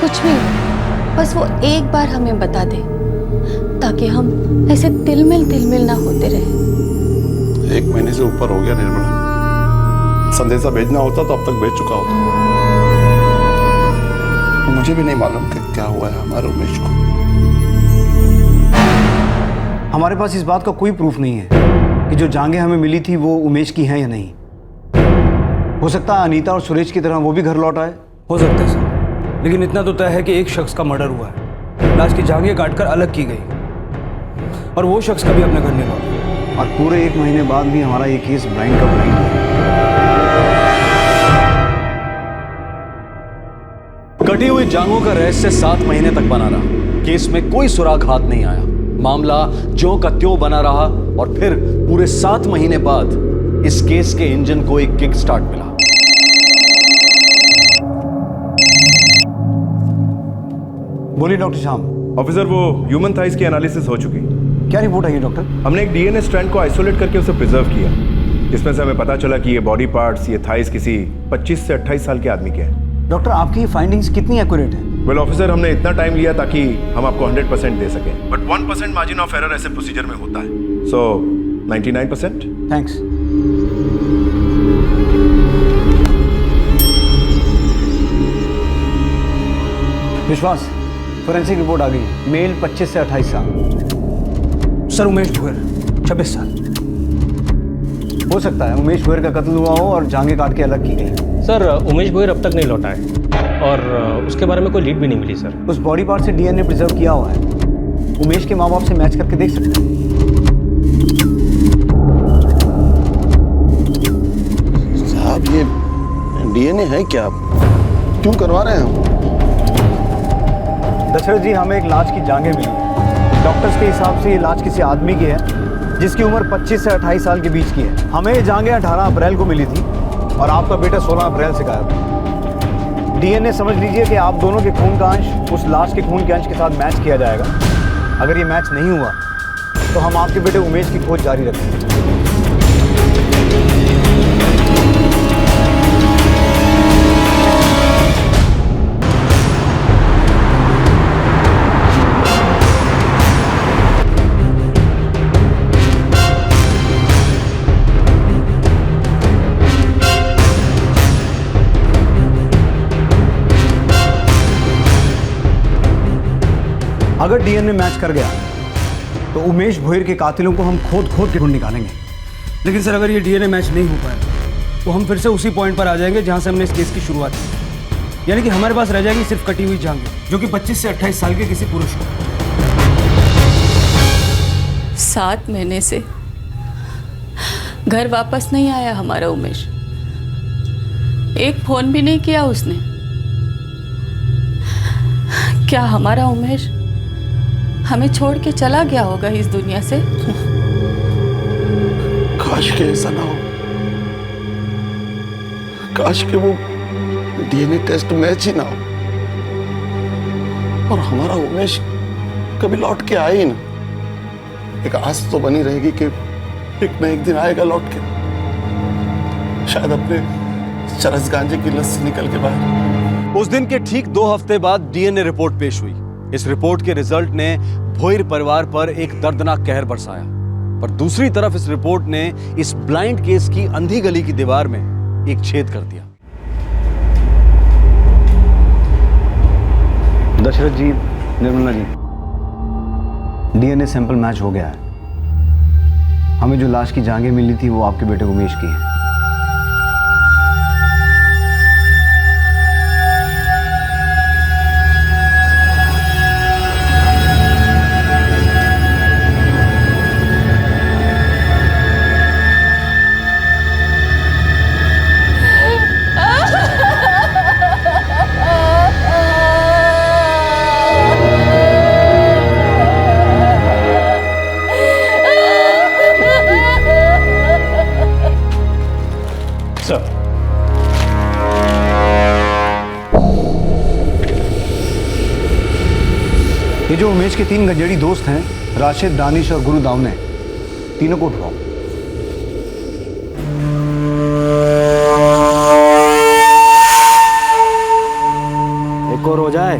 कुछ भी, बस वो एक बार हमें बता दे ताकि हम ऐसे तिलमिल ना होते रहे। 1 महीने से ऊपर हो गया निर्मला, संदेशा भेजना होता तो अब तक भेज चुका होता। मुझे भी नहीं मालूम कि क्या हुआ है हमारे उमेश को। हमारे पास इस बात का कोई प्रूफ नहीं है कि जो जांघें हमें मिली थी वो उमेश की हैं या नहीं। हो सकता है अनीता और सुरेश की तरह वो भी घर लौट आए। हो सकता है सर, लेकिन इतना तो तय है कि एक शख्स का मर्डर हुआ है, लाश की जांघें काटकर अलग की गई और वो शख्स कभी अपने घर नहीं लौटा। और पूरे 1 महीने बाद भी हमारा ये केस ब्लाइंड का ब्लाइंड है। कटी हुई जांघों का रहस्य 7 महीने तक बना रहा। केस में कोई सुराग हाथ नहीं आया, मामला ज्यों का त्यों बना रहा और फिर पूरे 7 महीने बाद इस केस के इंजन को एक किक स्टार्ट मिला। बोलिए डॉक्टर श्याम। ऑफिसर, वो ह्यूमन थाइस की एनालिसिस हो चुकी। क्या रिपोर्ट आई है डॉक्टर? हमने एक डीएनए स्ट्रैंड को आइसोलेट करके उसे प्रिजर्व किया, जिसमें से हमें पता चला कि ये बॉडी पार्ट्स, ये थाइस किसी 25 से 28 साल के आदमी के हैं। डॉक्टर, आपकी ये फाइंडिंग्स कितनी एक्यूरेट है? वेल ऑफिसर, हमने इतना टाइम लिया ताकि हम आपको 100% दे सकें, बट 1% मार्जिन ऑफ एरर ऐसे प्रोसीजर में होता है, सो 99%। थैंक्स। विश्वास, फोरेंसिक रिपोर्ट आ गई। मेल 25 से 28 साल। सर उमेश भोईर 26 साल। हो सकता है उमेश भोईर का कत्ल हुआ हो और जांघें काट के अलग की गई। सर उमेश भोईर अब तक नहीं लौटा है और उसके बारे में कोई लीड भी नहीं मिली सर। उस बॉडी पार्ट से डीएनए प्रिजर्व किया हुआ है, उमेश के माँ बाप से मैच करके देख सकते हैं। साहब ये डीएनए है क्या? क्यों करवा रहे हैं हम? दशरथ जी, हमें एक लाश की जांघें मिली। डॉक्टर्स के हिसाब से ये लाश किसी आदमी की है जिसकी उम्र 25 से 28 साल के बीच की है। हमें ये जांघें 18 अप्रैल को मिली थी और आपका बेटा 16 अप्रैल से गायब है। डीएनए समझ लीजिए कि आप दोनों के खून का अंश उस लाश के खून के अंश के साथ मैच किया जाएगा। अगर ये मैच नहीं हुआ तो हम आपके बेटे उमेश की खोज जारी रखेंगे। अगर डीएनए मैच कर गया तो उमेश भोईर के कातिलों को हम खोद के ढूंढ निकालेंगे। लेकिन सर अगर ये डीएनए मैच नहीं हो पाया तो हम फिर से उसी पॉइंट पर आ जाएंगे जहां से हमने इस केस की शुरुआत की, यानी कि हमारे पास रह जाएगी सिर्फ कटी हुई जांघें, जो कि 25 से 28 साल के किसी पुरुष को। 7 महीने से घर वापस नहीं आया हमारा उमेश। एक फोन भी नहीं किया उसने। क्या हमारा उमेश हमें छोड़ के चला गया होगा इस दुनिया से? काश के ऐसा ना हो, काश के वो डीएनए टेस्ट मैच ही ना हो और हमारा उमेश कभी लौट के आए ही ना, एक आस तो बनी रहेगी कि एक न एक दिन आएगा लौट के, शायद अपने चरस गांजे की लत से निकल के बाहर। उस दिन के ठीक 2 हफ्ते बाद डीएनए रिपोर्ट पेश हुई। इस रिपोर्ट के रिजल्ट ने भोईर परिवार पर एक दर्दनाक कहर बरसाया, पर दूसरी तरफ इस रिपोर्ट ने इस ब्लाइंड केस की अंधी गली की दीवार में एक छेद कर दिया। दशरथ जी, Nirmala ji, DNA sample match हो गया है। हमें जो लाश की जांघें मिली थी वो आपके बेटे उमेश की है। ये जो उमेश के 3 गंजेड़ी दोस्त हैं, राशिद, दानिश और गुरु दावने, तीनों को उठवाओ। एक और हो जाए।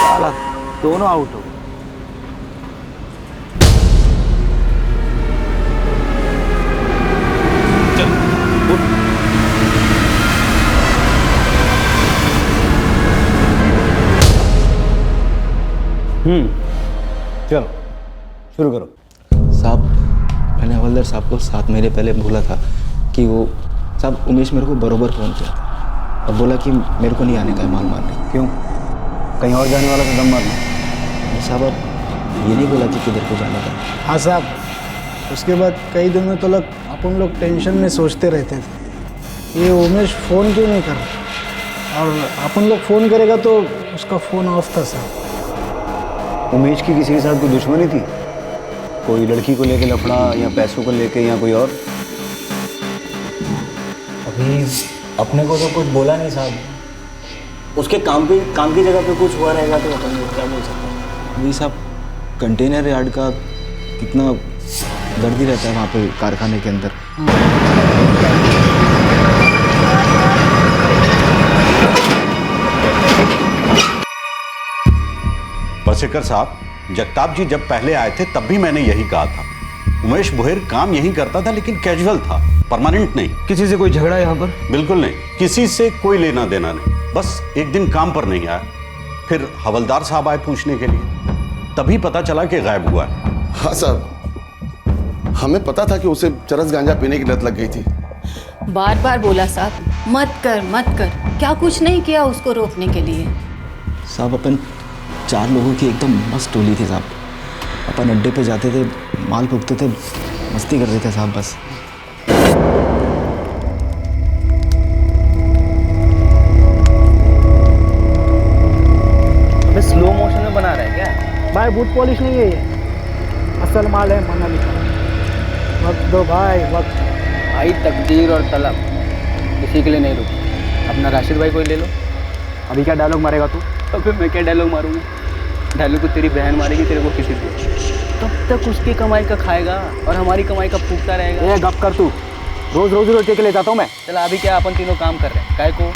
साला दोनों आउट हो। चलो शुरू करो। साहब, मैंने हवलदार साहब को 7 महीने पहले बोला था कि वो साहब उमेश मेरे को बरोबर फ़ोन किया था और बोला कि मेरे को नहीं आने का है माल मारने। क्यों? कहीं और जाने वाला तो दम मारना। साहब अब ये नहीं बोला कि किधर को जाने का। हाँ साहब, उसके बाद कई दिनों तो अपन लोग टेंशन में सोचते रहते थे ये उमेश फ़ोन क्यों नहीं कर रहा, और अपन लोग फ़ोन करेगा तो उसका फ़ोन ऑफ था साहब। उमेश की किसी के साथ कोई दुश्मनी थी? कोई लड़की को लेके लफड़ा या पैसों को लेके या कोई और? अभी अपने को तो कुछ बोला नहीं साहब। उसके काम की जगह पे कुछ हुआ रहेगा तो अपन लोग क्या बोल सकते हैं। वही साहब, कंटेनर यार्ड का कितना गर्दी रहता है वहाँ पे कारखाने के अंदर। बसेकर साहब, जगताप जी जब पहले आए थे तब भी मैंने यही कहा था, उमेश भोईर काम यही करता था लेकिन कैजुअल था, परमानेंट नहीं। किसी से कोई झगड़ा यहाँ पर? बिल्कुल नहीं, किसी से कोई लेना देना नहीं, बस एक दिन काम पर नहीं आया। फिर हवलदार साहब आए पूछने के लिए, तभी पता चला कि गायब हुआ है। हाँ साहब, हमें पता था कि उसे चरस गांजा पीने की लत लग गई थी। बार बार बोला साहब, मत कर मत कर, क्या कुछ नहीं किया उसको रोकने के लिए। साहब अपन 4 लोगों की एकदम मस्त टोली थी साहब। अपन अड्डे पे जाते थे, माल फूकते थे, मस्ती करते थे साहब बस। अबे स्लो मोशन में बना रहा है क्या? भाई बूट पॉलिश नहीं है ये, असल माल है मनाली का। वक्त दो भाई, वक्त। भाई तकदीर और तलब किसी के लिए नहीं रुकी। अपना राशिद भाई को ही ले लो। अभी क्या डायलॉग मारेगा तू? तो फिर मैं क्या डायलॉग मारूंगा? डायलॉग तो तेरी बहन मारेगी तेरे को किसी से। तब तक उसकी कमाई का खाएगा और हमारी कमाई का फूकता रहेगा। ये गप कर तू, रोज रोज रोटी के ले जाता हूँ मैं। चला अभी क्या अपन तीनों काम कर रहे हैं, काय को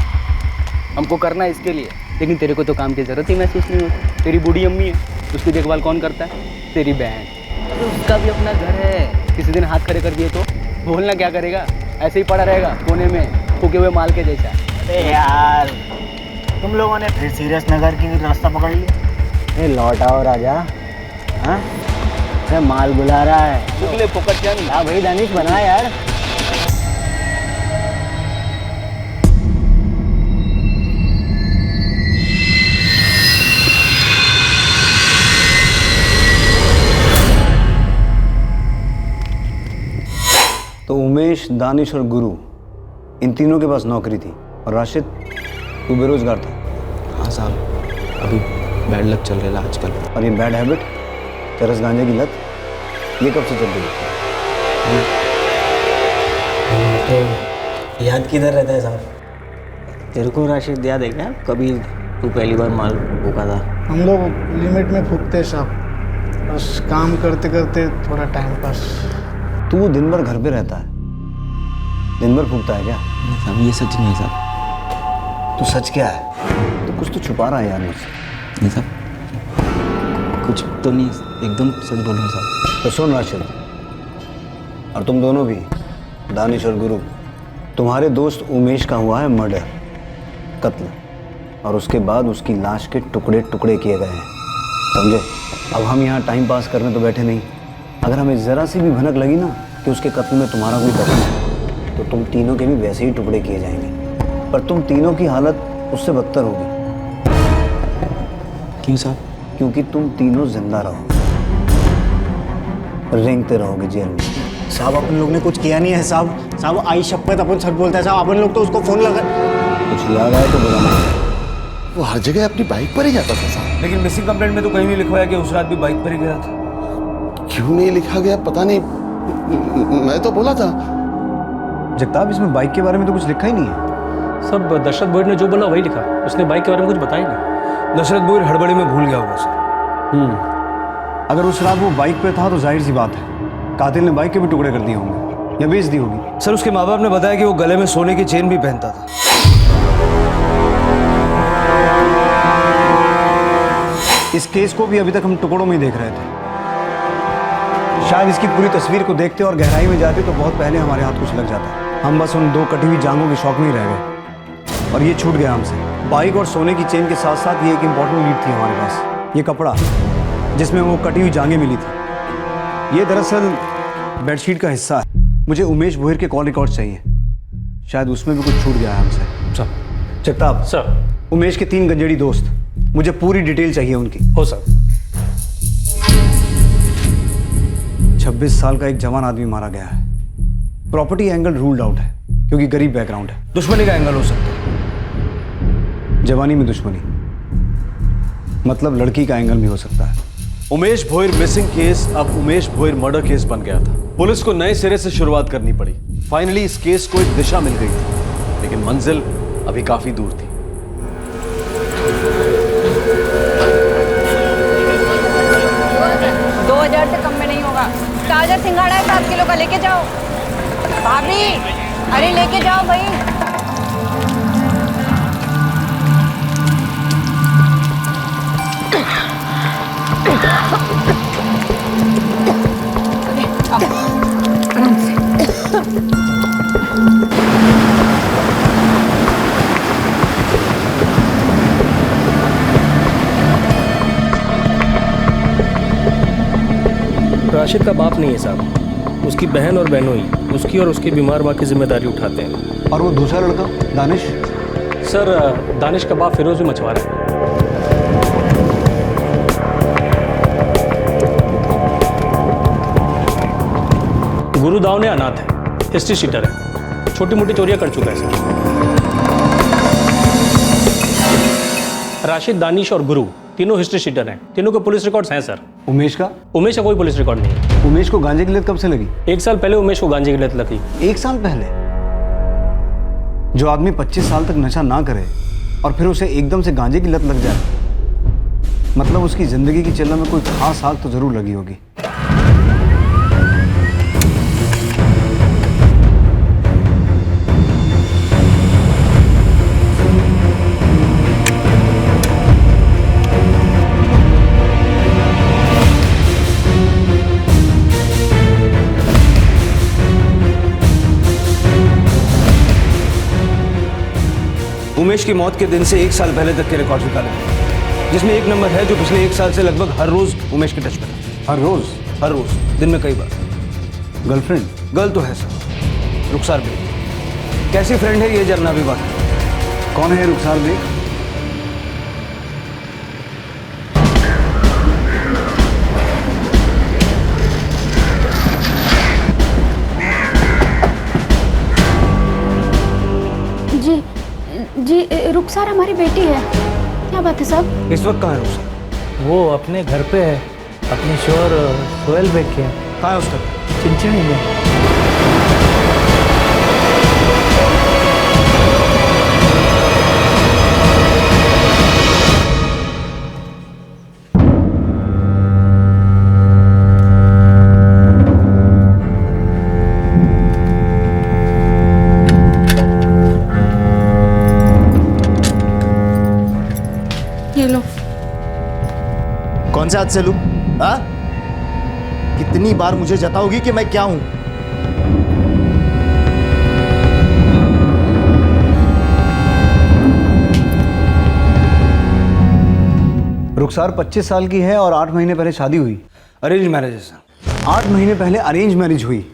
हमको करना है इसके लिए, लेकिन तेरे को तो काम की जरूरत ही महसूस नहीं होती। तेरी बूढ़ी अम्मी है, उसकी देखभाल कौन करता है? तेरी बहन। तो उसका भी अपना घर है, किसी दिन हाथ खड़े कर दिए तो बोलना क्या करेगा? ऐसे ही पड़ा रहेगा कोने में फूके हुए माल के जैसा। अरे यार, तुम लोगों ने फिर सीरियस नगर की रास्ता पकड़ लिया। ए लौट आओ राजा। हाँ, अरे माल बुला रहा है। दुगले फोकट चंद। हाँ भाई दानिश बना यार। तो उमेश, दानिश और गुरु, इन तीनों के पास नौकरी थी, और राशिद तू बेरोजगार था। हाँ साहब, अभी बैड लक चल रहा है आजकल। और ये बैड हैबिट, चरस गांजे की लत, ये कब से चल रही है? तो याद किधर रहता है साहब? तेरे को राशिद याद है क्या कभी तू पहली बार माल फूका था? हम लोग लिमिट में फूकते साहब, बस काम करते करते थोड़ा टाइम पास। तू दिन भर घर पे रहता है, दिन भर फूकता है क्या? नहीं साहब, ये सच नहीं है साहब। तो सच क्या है? तो कुछ तो छुपा रहा है यार मुझसे। नहीं साहब, कुछ तो नहीं, एकदम सच बोल रहा हूँ साहब। तो सुन राशिद, और तुम दोनों भी, दानिश और गुरु, तुम्हारे दोस्त उमेश का हुआ है मर्डर, कत्ल, और उसके बाद उसकी लाश के टुकड़े टुकड़े किए गए हैं, समझे? अब हम यहाँ टाइम पास करने तो बैठे नहीं। अगर हमें ज़रा सी भी भनक लगी ना कि उसके कत्ल में तुम्हारा कोई दखल है, तो तुम तीनों के भी वैसे ही टुकड़े किए जाएंगे, पर तुम तीनों की हालत उससे बदतर होगी। क्यों साहब? क्योंकि तुम तीनों जिंदा रहोगे, रेंगते रहोगे जेल में। साहब अपन लोग ने कुछ किया नहीं है साहब। साहब आई शपथ अपन सच बोलता है साहब। अपन लोग तो उसको फोन लगा, कुछ याद आए तो बुरा नहीं। वो हर जगह अपनी बाइक पर ही जाता था साहब। लेकिन मिसिंग कंप्लेंट में तो कहीं नहीं लिखवाया कि उस रात भी बाइक पर ही गया था। क्यों नहीं लिखा गया पता नहीं, मैं तो बोला था। जगताप, इसमें बाइक के बारे में तो कुछ लिखा ही नहीं है। सब दशरथ बोयर ने जो बोला वही लिखा, उसने बाइक के बारे में कुछ बताया नहीं। दशरथ बोयर हड़बड़ी में भूल गया होगा सर। अगर उस रात वो बाइक पे था तो जाहिर सी बात है कातिल ने बाइक के भी टुकड़े कर दिए होंगे या बेच दी होगी। सर, उसके माँ बाप ने बताया कि वो गले में सोने की चेन भी पहनता था। इस केस को भी अभी तक हम टुकड़ों में ही देख रहे थे। शायद इसकी पूरी तस्वीर को देखते और गहराई में जाते तो बहुत पहले हमारे हाथ कुछ लग जाता। हम बस उन दो कटी हुई जांघों के शौक में ही रह गए और ये छूट गया हमसे। बाइक और सोने की चेन के साथ साथ ये एक इम्पोर्टेंट लीड थी हमारे पास, ये कपड़ा जिसमें वो कटी हुई जांघें मिली थी। ये दरअसल बेडशीट का हिस्सा है। मुझे उमेश भोयर के कॉल रिकॉर्ड चाहिए, शायद उसमें भी कुछ छूट गया है हमसे। सर। जगताप सर। उमेश के 3 गंजेड़ी दोस्त, मुझे पूरी डिटेल चाहिए उनकी। हो सर। 26 साल का एक जवान आदमी मारा गया है। प्रॉपर्टी एंगल रूल्ड आउट है क्योंकि गरीब बैकग्राउंड है। दुश्मनी का एंगल हो सकता है। जवानी में दुश्मनी मतलब लड़की का एंगल भी हो सकता है। उमेश भोयर मिसिंग केस अब उमेश भोयर मर्डर केस बन गया था। पुलिस को नए सिरे से शुरुआत करनी पड़ी। फाइनली इस केस को एक दिशा मिल गई थी, लेकिन मंजिल अभी काफी दूर थी। से कम में नहीं होगा। ताजा सिंघाड़ा है 7 किलो का, लेके जाओ। भाभी, अरे लेके जाओ भाई। आराम से। राशिद का बाप नहीं है साहब, उसकी बहन और बहनों ही उसकी और उसकी बीमार माँ की जिम्मेदारी उठाते हैं। और वो दूसरा लड़का दानिश? सर, दानिश का बाप फिरोज भी मछुआरा है। गुरुदाव ने अनाथ है, हिस्ट्री शीटर है, छोटी मोटी चोरियां कर चुका है सर। राशिद, दानिश और गुरु तीनों हिस्ट्री शीटर हैं। तीनों के पुलिस रिकॉर्ड्स हैं सर। उमेश का? उमेश का कोई पुलिस रिकॉर्ड नहीं है। उमेश को गांजे की लत कब से लगी? 1 साल पहले उमेश को गांजे की लत लगी। 1 साल पहले? जो आदमी 25 साल तक नशा ना करे और फिर उसे एकदम से गांजे की लत लग जाए, मतलब उसकी जिंदगी की चलना में कोई खास आग तो जरूर लगी होगी। उमेश की मौत के दिन से 1 साल पहले तक के रिकॉर्ड निकाले, जिसमें एक नंबर है जो पिछले 1 साल से लगभग हर रोज उमेश के टच में है। हर रोज? हर रोज, दिन में कई बार। गर्लफ्रेंड? गर्ल तो है सर, रुखसार बेग। कैसी फ्रेंड है ये जानना भी बात है। कौन है रुखसार बेग? जी, रुखसार हमारी बेटी है। क्या बात है साहब? इस वक्त कहाँ है रुखसार? वो अपने घर पे है, अपने शोहर सोहेल बेग के। कहाँ है उसका? चिंचिड़ी में। ये लो। कौन से हाथ से लूं? हाँ? कितनी बार मुझे जताओगी कि मैं क्या हूं? रुखसार 25 साल की है और 8 महीने पहले शादी हुई। अरेंज मैरिज है सर। 8 महीने पहले अरेंज मैरिज हुई,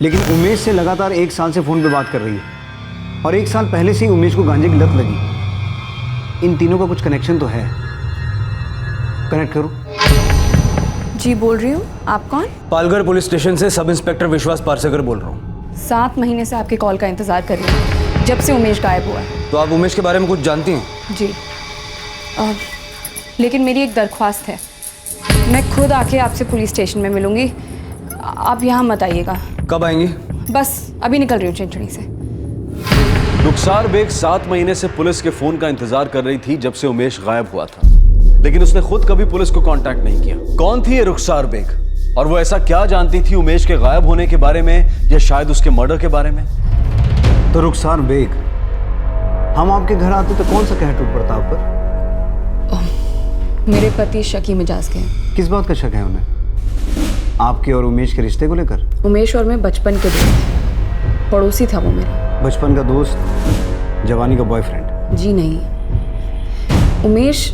लेकिन उमेश से लगातार 1 साल से फ़ोन पे बात कर रही है और 1 साल पहले से ही उमेश को गांजे की लत लगी। इन तीनों का कुछ कनेक्शन तो है। कनेक्ट करो। जी बोल रही हूँ, आप कौन? पालघर पुलिस स्टेशन से सब इंस्पेक्टर विश्वास पारसेकर बोल रहा हूँ। 7 महीने से आपके कॉल का इंतजार कर रही हूँ, जब से उमेश गायब हुआ है। तो आप उमेश के बारे में कुछ जानती हैं? जी लेकिन मेरी एक दरख्वास्त है। मैं खुद आके आपसे पुलिस स्टेशन में मिलूंगी, आप यहाँ मत आइएगा। कब आएंगी? बस अभी निकल रही हूँ चिंचड़ी से। रुखसार बेग 7 महीने से पुलिस के फोन का इंतजार कर रही थी जब से उमेश गायब हुआ था, लेकिन उसने खुद कभी पुलिस को कांटेक्ट नहीं किया। कौन थी ये रुखसार बेग और वो ऐसा क्या जानती थी उमेश के गायब होने के बारे में या शायद उसके मर्डर के बारे में? तो रुखसार बेग, हम आपके घर आते तो कौन सा कह टूट पड़ता आप पर? मेरे पति शकी मिजाज के हैं। किस बात का शक है उन्हें? आपके और उमेश के रिश्ते को लेकर? उमेश और मैं बचपन के दोस्त, पड़ोसी था वो मेरा। बचपन का दोस्त, जवानी का बॉयफ्रेंड? जी नहीं, उमेश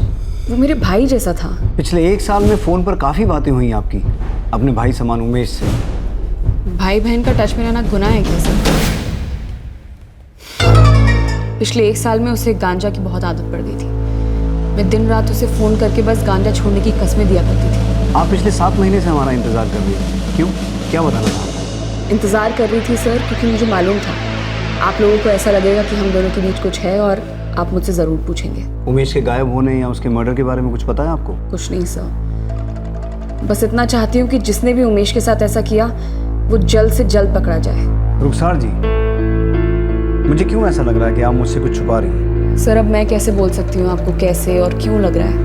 वो मेरे भाई जैसा था। पिछले 1 साल में फोन पर काफी बातें हुई आपकी अपने भाई समान उमेश से। भाई बहन का टच में रहना गुनाह है क्या सर? पिछले 1 साल में उसे गांजा की बहुत आदत पड़ गई थी। मैं दिन रात उसे फोन करके बस गांजा छोड़ने की कस्में दिया करती थी। आप पिछले 7 महीने से हमारा इंतजार कर रही हैं। क्यों? क्या बताना था? इंतजार कर रही थी सर क्योंकि मुझे मालूम था आप लोगों को ऐसा लगेगा कि हम दोनों के बीच कुछ है और आप मुझसे ज़रूर पूछेंगे। उमेश के गायब होने या उसके मर्डर के बारे में कुछ पता है आपको? कुछ नहीं सर, बस इतना चाहती हूँ कि जिसने भी उमेश के साथ ऐसा किया वो जल्द से जल्द पकड़ा जाए। रुखसार जी, मुझे क्यों ऐसा लग रहा है कि आप मुझसे कुछ छुपा रही हैं? सर अब मैं कैसे बोल सकती हूँ आपको कैसे और क्यों लग रहा है?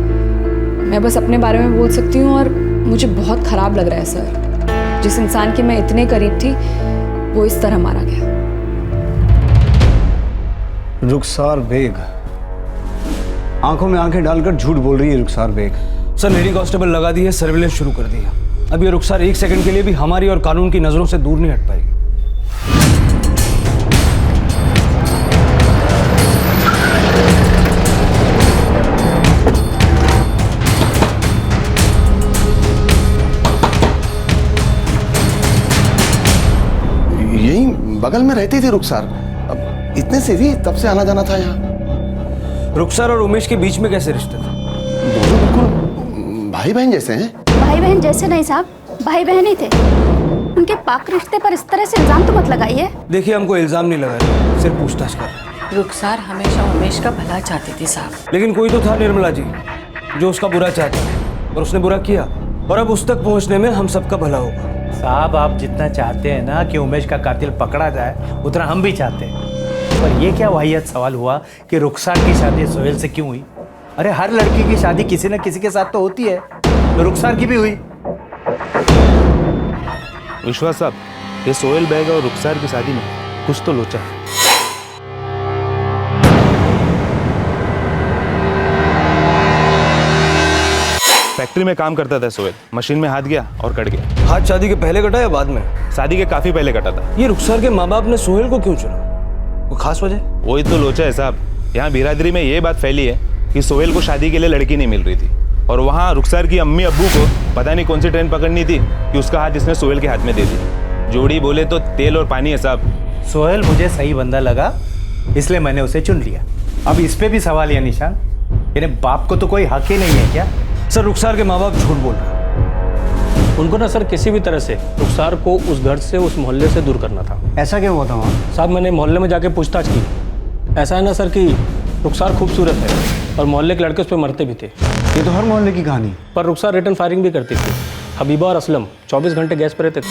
मैं बस अपने बारे में बोल सकती हूँ और मुझे बहुत ख़राब लग रहा है सर। जिस इंसान की मैं इतने करीब थी वो इस तरह मारा गया। रुखसार बेग, आंखों में आंखें डालकर झूठ बोल रही है रुखसार बेग। सर लेडी कांस्टेबल लगा दी है, सर्विलेंस शुरू कर दी है। अब ये रुखसार 1 सेकंड के लिए भी हमारी और कानून की नजरों से दूर नहीं हट पाएगी। यही बगल में रहती थी रुखसार, अब इतने से भी तब से आना जाना था यहाँ। रुखसार और उमेश के बीच में कैसे रिश्ते थे? दोनों बिल्कुल भाई बहन जैसे हैं। भाई बहन जैसे नहीं साहब, भाई बहन ही थे। उनके पाक रिश्ते पर इस तरह से इल्जाम तो मत लगाइए। देखिए हमको इल्जाम नहीं लगा रहे, सिर्फ पूछताछ कर रहे। रुखसार हमेशा उमेश का भला चाहती थी साहब। लेकिन कोई तो था निर्मला जी जो उसका बुरा चाहता और उसने बुरा किया और अब उस तक पहुंचने में हम सबका भला होगा। साहब आप जितना चाहते हैं ना कि उमेश का कातिल पकड़ा जाए उतना हम भी चाहते हैं, पर ये क्या वाहियात सवाल हुआ कि रुखसार की शादी सोहेल से क्यों हुई? अरे हर लड़की की शादी किसी न किसी के साथ तो होती है, तो रुखसार की भी हुई। विश्वास साहब, ये सोहेल बेग और रुखसार की शादी में कुछ तो लोचा है। फैक्ट्री में काम करता था सोहेल, मशीन में हाथ गया और कट गया। हाथ शादी के पहले कटा या बाद में? शादी के काफी पहले कटा था। ये रुखसार के माँ बाप ने सोहेल को क्यों चुना? कोई खास वजह? वही तो लोचा है साहब। यहाँ बिरादरी में ये बात फैली है कि सोहेल को शादी के लिए लड़की नहीं मिल रही थी और वहाँ रुखसार की अम्मी अब्बू को पता नहीं कौन सी ट्रेन पकड़नी थी कि उसका हाथ इसने सोहेल के हाथ में दे दी। जोड़ी बोले तो तेल और पानी है साहब। सोहेल मुझे सही बंदा लगा इसलिए मैंने उसे चुन लिया। अब इस पे भी सवाल या निशान, यानी बाप को तो कोई हक ही नहीं है क्या? सर रुखसार के माँ बाप झूठ बोल रहे हैं। उनको ना सर किसी भी तरह से रुखसार को उस घर से उस मोहल्ले से दूर करना था। ऐसा क्या हुआ था वहाँ? साहब मैंने मोहल्ले में जाके पूछताछ की। ऐसा है ना सर कि रुखसार खूबसूरत है और मोहल्ले के लड़के उस पर मरते भी थे। ये तो हर मोहल्ले की कहानी। पर रुखसार रिटर्न फायरिंग भी करती थी। हबीबा और असलम 24 घंटे गैस पर रहते थे।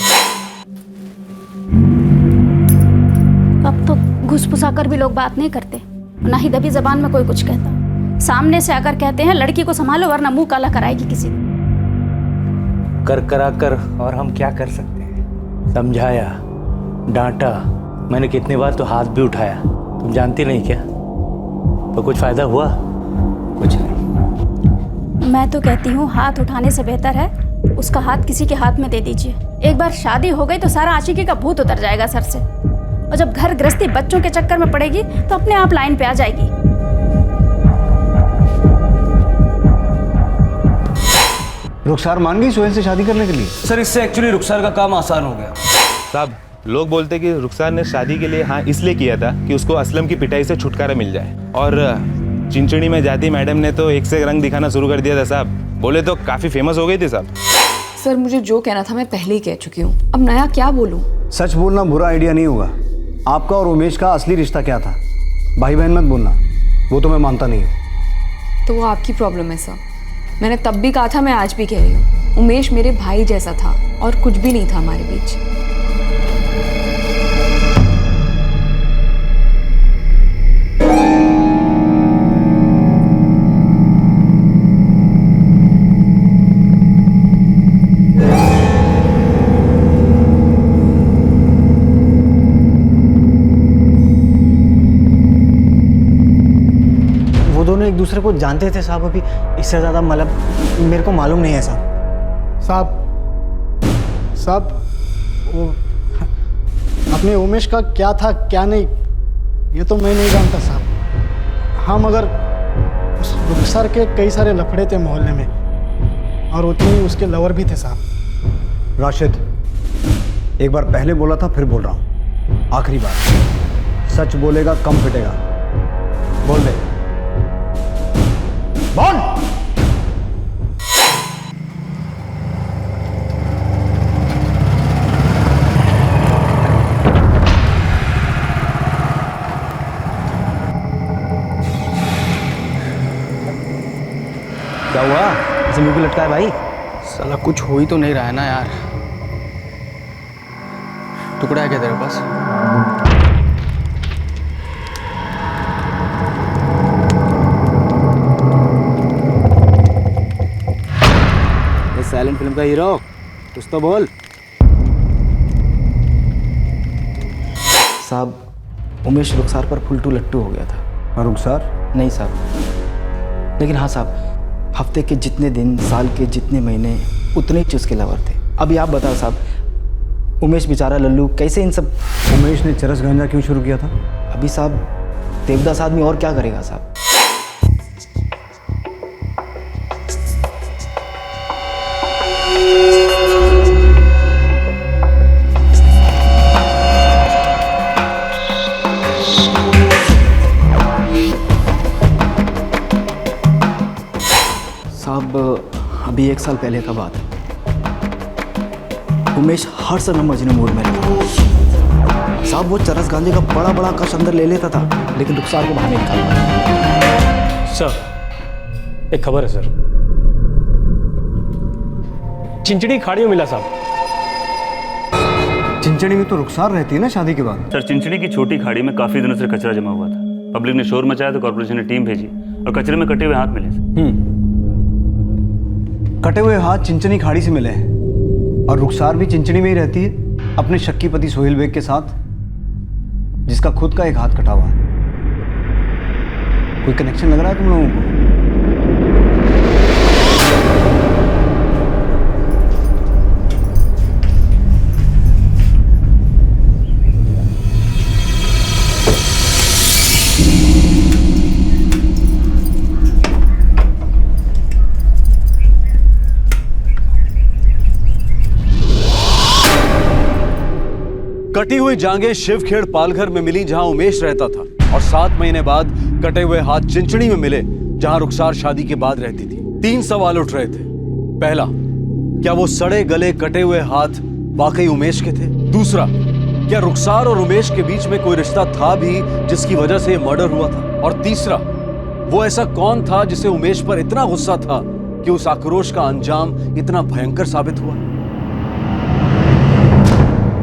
अब तो घुसपुसा कर भी लोग बात नहीं करते, ना ही दबी जबान में कोई कुछ कहता। सामने से आकर कहते हैं लड़की को संभालो वरना मुंह काला कराएगी किसी दिन। कर करा कर और हम क्या कर सकते हैं। समझाया, डांटा, मैंने कितनी बार तो हाथ भी उठाया, तुम जानती नहीं क्या? तो कुछ फायदा हुआ? कुछ नहीं। मैं तो कहती हूँ हाथ उठाने से बेहतर है उसका हाथ किसी के हाथ में दे दीजिए। एक बार शादी हो गई तो सारा आशिकी का भूत उतर जाएगा सर से, और जब घर गृहस्थी बच्चों के चक्कर में पड़ेगी तो अपने आप लाइन पे आ जाएगी। रुखसार मान गई सोहेल से शादी करने के लिए? सर इससे एक्चुअली रुखसार का काम आसान हो गया। साहब, लोग बोलते कि रुखसार ने शादी के लिए हाँ इसलिए किया था कि उसको असलम की पिटाई से छुटकारा मिल जाए, और चिंचड़ी में जाती मैडम ने तो एक से रंग दिखाना शुरू कर दिया था साहब। बोले तो काफी फेमस हो गई थी साहब। सर मुझे जो कहना था मैं पहले ही कह चुकी हूँ, अब नया क्या बोलूँ? सच बोलना बुरा आइडिया नहीं होगा। आपका और उमेश का असली रिश्ता क्या था? भाई बहन मत बोलना, वो तो मैं मानता नहीं हूँ। तो वो आपकी प्रॉब्लम है सर। मैंने तब भी कहा था, मैं आज भी कह रही हूँ, उमेश मेरे भाई जैसा था और कुछ भी नहीं था हमारे बीच। एक दूसरे को जानते थे साहब, अभी इससे ज़्यादा मतलब मेरे को मालूम नहीं है साहब। साहब वो अपने उमेश का क्या था क्या नहीं ये तो मैं नहीं जानता साहब। हाँ मगर उस रुखसार के कई सारे लफड़े थे मोहल्ले में, और उतने ही उसके लवर भी थे साहब। राशिद, एक बार पहले बोला था फिर बोल रहा हूँ, आखिरी बार। सच बोलेगा कम पिटेगा। बोल दे बोल। क्या हुआ? ऐसे मुंह पे लटका है भाई? साला कुछ हो ही तो नहीं रहा है ना यार। टुकड़ा है क्या तेरे पास? साइलेंट फिल्म का हीरो कुछ तो बोल। साहब उमेश रुखसार पर फुलटू लट्टू हो गया था। और रुखसार? नहीं साहब, लेकिन हाँ साहब, हफ्ते के जितने दिन, साल के जितने महीने, उतने ही उसके लवर थे। अभी आप बताओ साहब, उमेश बेचारा लल्लू कैसे इन सब। उमेश ने चरस गांजा क्यों शुरू किया था? अभी साहब देवदास आदमी और क्या करेगा साहब। अभी 1 साल पहले का बात है। उमेश हर समय मजनू मूड में रहता साहब। वो चरस गांजे का बड़ा बड़ा कश अंदर ले लेता था, लेकिन रुखसार को बाहर नहीं निकाल पाया। सर एक खबर है सर, चिंचड़ी खाड़ी में मिला साहब। चिंचड़ी में तो रुखसार रहती है ना शादी के बाद? सर चिंचड़ी की छोटी खाड़ी में काफी दिनों से कचरा जमा हुआ था। पब्लिक ने शोर मचाया तो कॉर्पोरेशन ने टीम भेजी और कचरे में कटे हुए हाथ मिले। कटे हुए हाथ चिंचनी खाड़ी से मिले हैं, और रुखसार भी चिंचनी में ही रहती है अपने शक्की पति सोहेल बेग के साथ, जिसका खुद का एक हाथ कटा हुआ है। कोई कनेक्शन लग रहा है तुम लोगों को? कटी हुई जांघें शिवखेड़ पालघर में मिली जहां उमेश रहता था, और 7 महीने बाद कटे हुए हाथ चिंचड़ी में मिले जहां रुखसार शादी के बाद रहती थी। 3 सवाल उठ रहे थे। पहला, क्या वो सड़े गले कटे हुए हाथ वाकई उमेश के थे? दूसरा, क्या रुखसार और उमेश के बीच में कोई रिश्ता था भी जिसकी वजह से मर्डर हुआ था? और तीसरा, वो ऐसा कौन था जिसे उमेश पर इतना गुस्सा था कि उस आक्रोश का अंजाम इतना भयंकर साबित हुआ?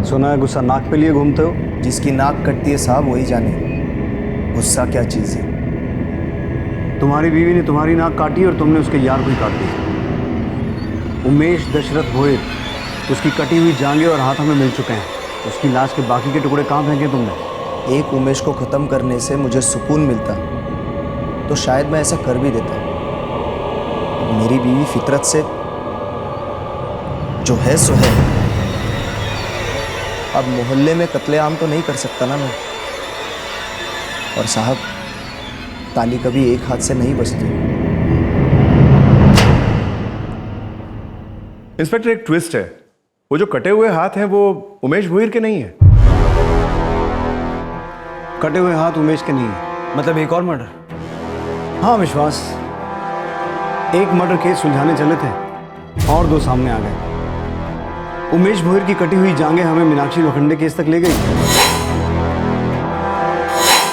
सुना है गुस्सा नाक पे लिए घूमते हो? जिसकी नाक कटती है साहब वही जाने गुस्सा क्या चीज है। तुम्हारी बीवी ने तुम्हारी नाक काटी और तुमने उसके यार को ही काट दिया। उमेश दशरथ भोयर, उसकी कटी हुई जांघें और हाथ हमें मिल चुके हैं। उसकी लाश के बाकी के टुकड़े कहाँ फेंके तुमने? एक उमेश को खत्म करने से मुझे सुकून मिलता तो शायद मैं ऐसा कर भी देता। मेरी बीवी फितरत से जो है सो है। अब मोहल्ले में कत्लेआम तो नहीं कर सकता ना मैं। और साहब, ताली कभी एक हाथ से नहीं बजती। इंस्पेक्टर, एक ट्विस्ट है। वो जो कटे हुए हाथ हैं वो उमेश भोयर के नहीं है। कटे हुए हाथ उमेश के नहीं है। मतलब एक और मर्डर? हाँ विश्वास, एक मर्डर केस सुलझाने चले थे और दो सामने आ गए। उमेश भोयर की कटी हुई जांघें हमें मीनाक्षी लोखंडे केस तक ले गई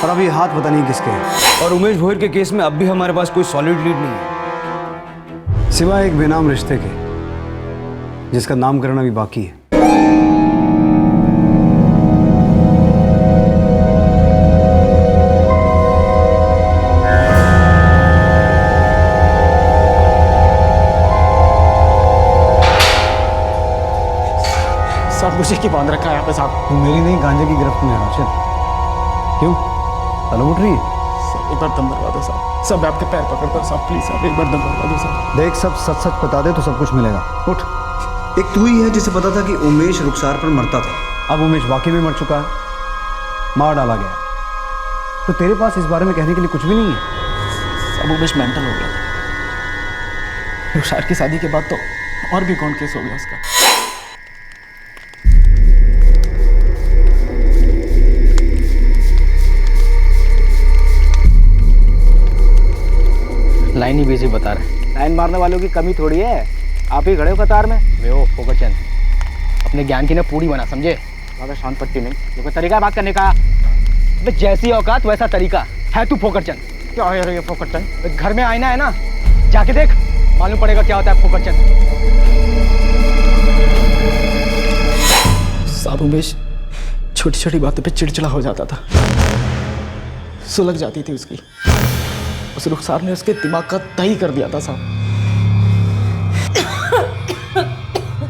और अब ये हाथ पता नहीं किसके हैं। और उमेश भोयर के केस में अब भी हमारे पास कोई सॉलिड लीड नहीं है, सिवाय एक बेनाम रिश्ते के जिसका नामकरण अभी बाकी है। सब मुझे की बांध रखा है यहाँ पे साहब। तू मेरी नहीं गांजे की गिरफ्त में है राशिद। क्यों तलब उठ रही है? एक बार दम भरवा दो साहब। सब आपके पैर पकड़ता हूँ साहब, प्लीज साहब एक बार दम भरवा दो साहब। देख, सब सच सच बता दे तो सब कुछ मिलेगा। उठ। एक तू ही है जिसे पता था कि उमेश रुखसार पर मरता था। अब उमेश वाकई में मर चुका है, मार डाला गया। तो तेरे पास इस बारे में कहने के लिए कुछ भी नहीं है? सब उमेश मेंटल हो गया था। रुखसार की शादी के बाद तो और भी कौन केस हो गया उसका। लाइन ही बिजी बता रहे। लाइन मारने वालों की कमी थोड़ी है, आप ही खड़े हो कतार में। वे ओ फोकरचंद, अपने ज्ञान की ना पूरी बना, समझे? ज़्यादा शांत पट्टी नहीं, ये कोई तरीका है बात करने का? जैसी औकात वैसा तरीका है। तू फोकरचंद क्या है ये फोकरचंद? घर में आईना है ना, जाके देख, मालूम पड़ेगा क्या होता है फोकरचंद। साहब, उमेश छोटी छोटी बातों पे चिड़चिड़ा हो जाता था, सुलग जाती थी उसकी। उस रुखसार ने उसके दिमाग का तही कर दिया था साहब।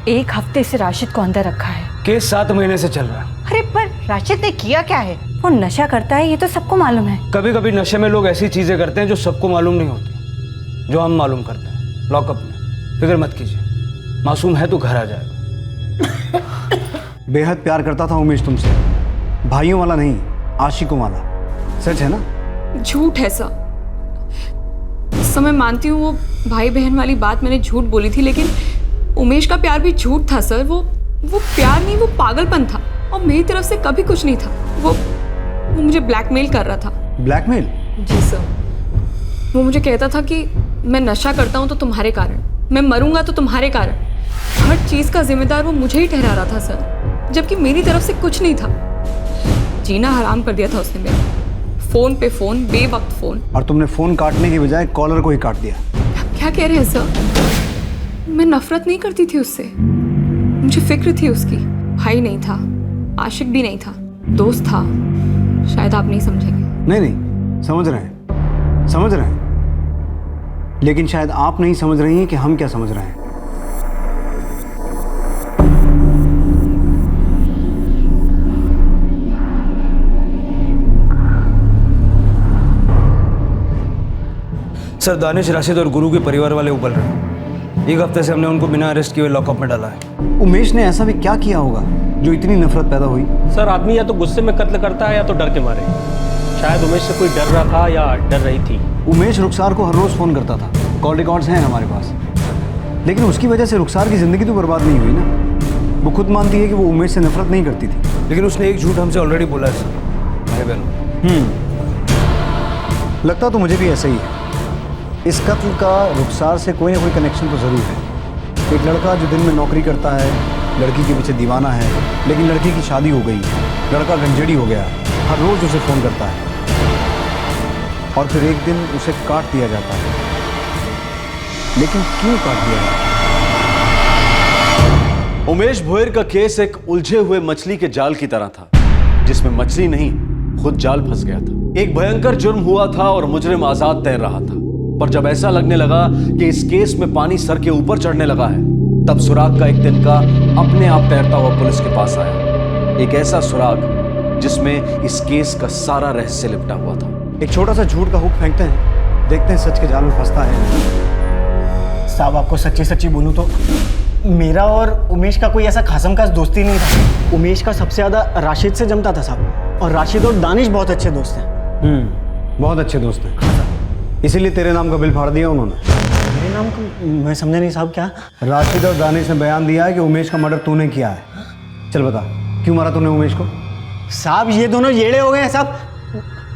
एक हफ्ते से राशिद को अंदर रखा है। केस 7 महीने से चल रहा है। अरे पर राशिद ने किया क्या है? वो नशा करता है, ये तो सबको मालूम है। कभी कभी नशे में लोग ऐसी चीजें करते हैं जो सबको मालूम नहीं होती, जो हम मालूम करते हैं। लॉकअप में। फिक्र मत कीजिए, मासूम है तो घर आ जाएगा। बेहद प्यार करता था उमेश तुमसे, भाइयों वाला नहीं, आशिकों वाला। सच है ना? झूठ है सर। मैं मानती हूँ वो भाई बहन वाली बात मैंने झूठ बोली थी, लेकिन उमेश का प्यार भी झूठ था सर। वो प्यार नहीं, वो पागलपन था और मेरी तरफ से कभी कुछ नहीं था। वो मुझे ब्लैकमेल कर रहा था। ब्लैकमेल? जी सर। वो मुझे कहता था कि मैं नशा करता हूँ तो तुम्हारे कारण, मैं मरूंगा तो तुम्हारे कारण। हर चीज़ का जिम्मेदार वो मुझे ही ठहरा रहा था सर, जबकि मेरी तरफ से कुछ नहीं था। जीना हराम कर दिया था उसने मेरा। फोन पे फोन, बेवक्त फोन। और तुमने फोन काटने की बजाय कॉलर को ही काट दिया। क्या कह रहे हैं सर? मैं नफरत नहीं करती थी उससे, मुझे फिक्र थी उसकी। भाई नहीं था, आशिक भी नहीं था, दोस्त था। शायद आप नहीं समझेंगे। नहीं, समझ रहे हैं, समझ रहे हैं, लेकिन शायद आप नहीं समझ रही हैं कि हम क्या समझ रहे हैं। सर, दानिश, राशिद और गुरु के परिवार वाले उबल रहे हैं। एक हफ्ते से हमने उनको बिना अरेस्ट किए लॉकअप में डाला है। उमेश ने ऐसा भी क्या किया होगा जो इतनी नफरत पैदा हुई? सर, आदमी या तो गुस्से में कत्ल करता है या तो डर के मारे। शायद उमेश से कोई डर रहा था या डर रही थी। उमेश रुखसार को हर रोज फोन करता था, कॉल रिकॉर्ड्स हैं हमारे पास। लेकिन उसकी वजह से रुखसार की जिंदगी तो बर्बाद नहीं हुई ना। वो खुद मानती है कि वो उमेश से नफरत नहीं करती थी। लेकिन उसने एक झूठ हमसे ऑलरेडी बोला है सर, भाई बहनों। लगता तो मुझे भी ऐसा ही है। इस कत्ल का रुखसार से कोई ना कोई कनेक्शन तो ज़रूर है। एक लड़का जो दिन में नौकरी करता है, लड़की के पीछे दीवाना है, लेकिन लड़की की शादी हो गई, लड़का गंजेड़ी हो गया, हर रोज़ उसे फ़ोन करता है और फिर एक दिन उसे काट दिया जाता है। लेकिन क्यों काट दिया? उमेश भोयर का केस एक उलझे हुए मछली के जाल की तरह था, जिसमें मछली नहीं खुद जाल फंस गया था। एक भयंकर जुर्म हुआ था और मुजरिम आजाद तैर रहा था, पर जब ऐसा लगने लगा कि इस केस में पानी सर के ऊपर चढ़ने लगा है, तब सुराग का एक तिनका अपने आप तैरता हुआ पुलिस के पास आया। एक ऐसा सुराग जिसमें इस केस का सारा रहस्य लिपटा हुआ था। एक छोटा सा झूठ का हुक फेंकते हैं, देखते हैं सच के जाल में फंसता है। साहब आपको सच्ची सच्ची बोलूं तो मेरा और उमेश का कोई ऐसा खासम खास दोस्ती नहीं था। उमेश का सबसे ज़्यादा राशिद से जमता था साहब, और राशिद और दानिश बहुत अच्छे दोस्त हैं। बहुत अच्छे दोस्त हैं, इसीलिए तेरे नाम का बिल फाड़ दिया उन्होंने। मेरे नाम का? मैं समझा नहीं साहब। क्या? राशिद और दानिश ने बयान दिया है कि उमेश का मर्डर तूने किया है। चल बता, क्यों मारा तूने उमेश को? साहब ये दोनों येड़े हो गए हैं साहब,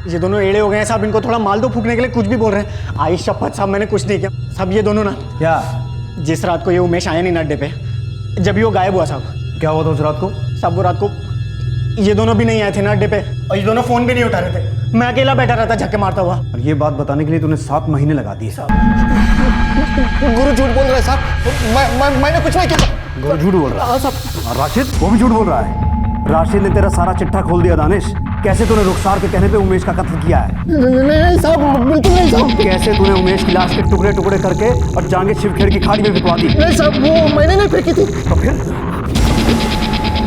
ये दोनों एड़े हो गए हैं साहब। इनको थोड़ा माल दो फूकने के लिए कुछ भी बोल रहे हैं। आई शपथ साहब मैंने कुछ नहीं किया साहब। ये दोनों ना, क्या? जिस रात को ये उमेश आया नहीं ना अड्डे पे, जब भी वो गायब हुआ साहब। क्या हुआ था उस रात को? साहब वो रात को ये दोनों भी नहीं आए थे ना अड्डे पे, और ये दोनों फोन भी नहीं उठा रहे थे। मैं अकेला बैठा रहता झक्के मारता हुआ। और ये बात बताने के लिए तूने 7 महीने लगा दिए साहब। गुरु झूठ बोल रहा है साहब, मैंने कुछ नहीं किया। गुरु झूठ बोल रहा है और राशिद वो भी झूठ बोल रहा है। राशिद ने तेरा सारा चिट्ठा खोल दिया। दानिश, कैसे तूने रुखसार के कहने पे उमेश का कत्ल किया है? नहीं साहब, बिल्कुल नहीं साहब। कैसे तूने उमेश की लाश के टुकड़े टुकड़े करके और जांघें शिवखेड़ की खाड़ी में भिजवा दी? नहीं साहब, वो मैंने नहीं फेंकी थी।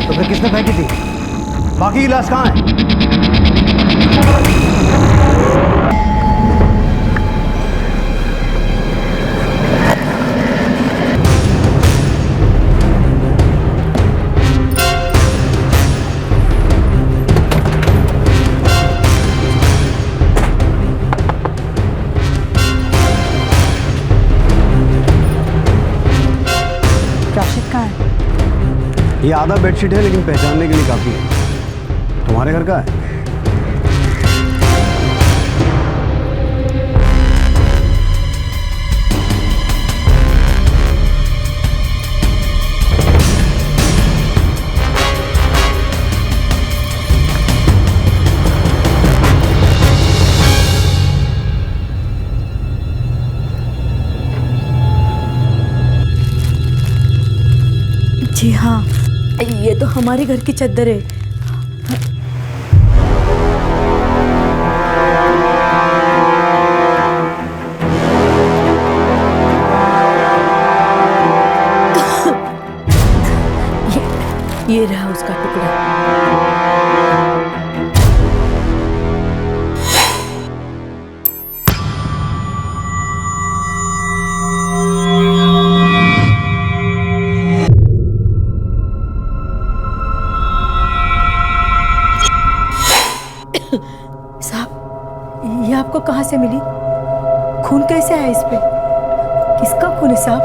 तो फिर किसने फेंकी थी? बाकी की लाश कहाँ है? ये आधा बेडशीट है, लेकिन पहचानने के लिए काफी है। तुम्हारे घर का है? जी हाँ, ये तो हमारे घर की चद्दर है। ये रहा उसका टुकड़ा। ये आपको कहाँ से मिली? खून कैसे आया इस पे? किसका खून है साहब?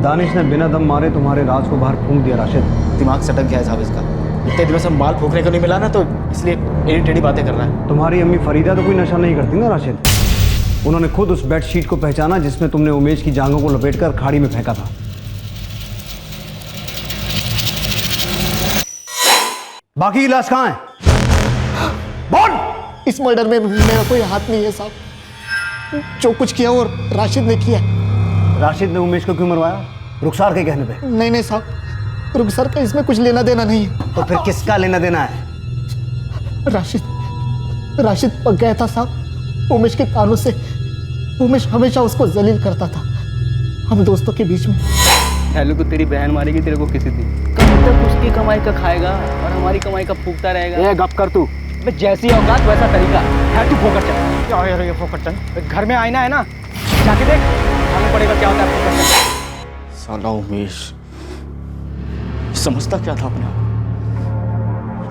दानिश ने बिना दम मारे तुम्हारे राज को बाहर फूंक दिया। राशिद, दिमाग सटक गया है साहब इसका। इतने दिनों से माल फूकने को नहीं मिला ना, तो इसलिए टेढ़ी टेढ़ी बातें कर रहा है। तुम्हारी अम्मी फरीदा तो कोई नशा नहीं करती ना राशिद। उन्होंने खुद उस बेडशीट को पहचाना जिसमें तुमने उमेश की जांघों को लपेटकर खाड़ी में फेंका था। बाकी की लाश कहाँ है? बोल! इस मर्डर में मेरा कोई हाथ नहीं है साहब। जो कुछ किया वो राशिद ने किया। राशिद ने उमेश को क्यों मरवाया? रुखसार के कहने पे? नहीं साहब, रुखसार का इसमें कुछ लेना देना नहीं है। तो फिर किसका लेना देना है? राशिद पक गया था साहब उमेश के कानों से। उमेश हमेशा उसको जलील करता था हम दोस्तों के बीच में। हेलो को तेरी बहन मारेगी तेरे को किसी दिन। कब तक उसकी कमाई का खाएगा और हमारी कमाई का फूकता रहेगा? ये गप कर तू। जैसी औकात वैसा तरीका है। तू फोकट चल। क्या यार ये फोकट चल? घर में आईना है ना, जाके देख, मालूम पड़ेगा क्या होता है फोकट चल। साला उमेश समझता क्या था अपने आप?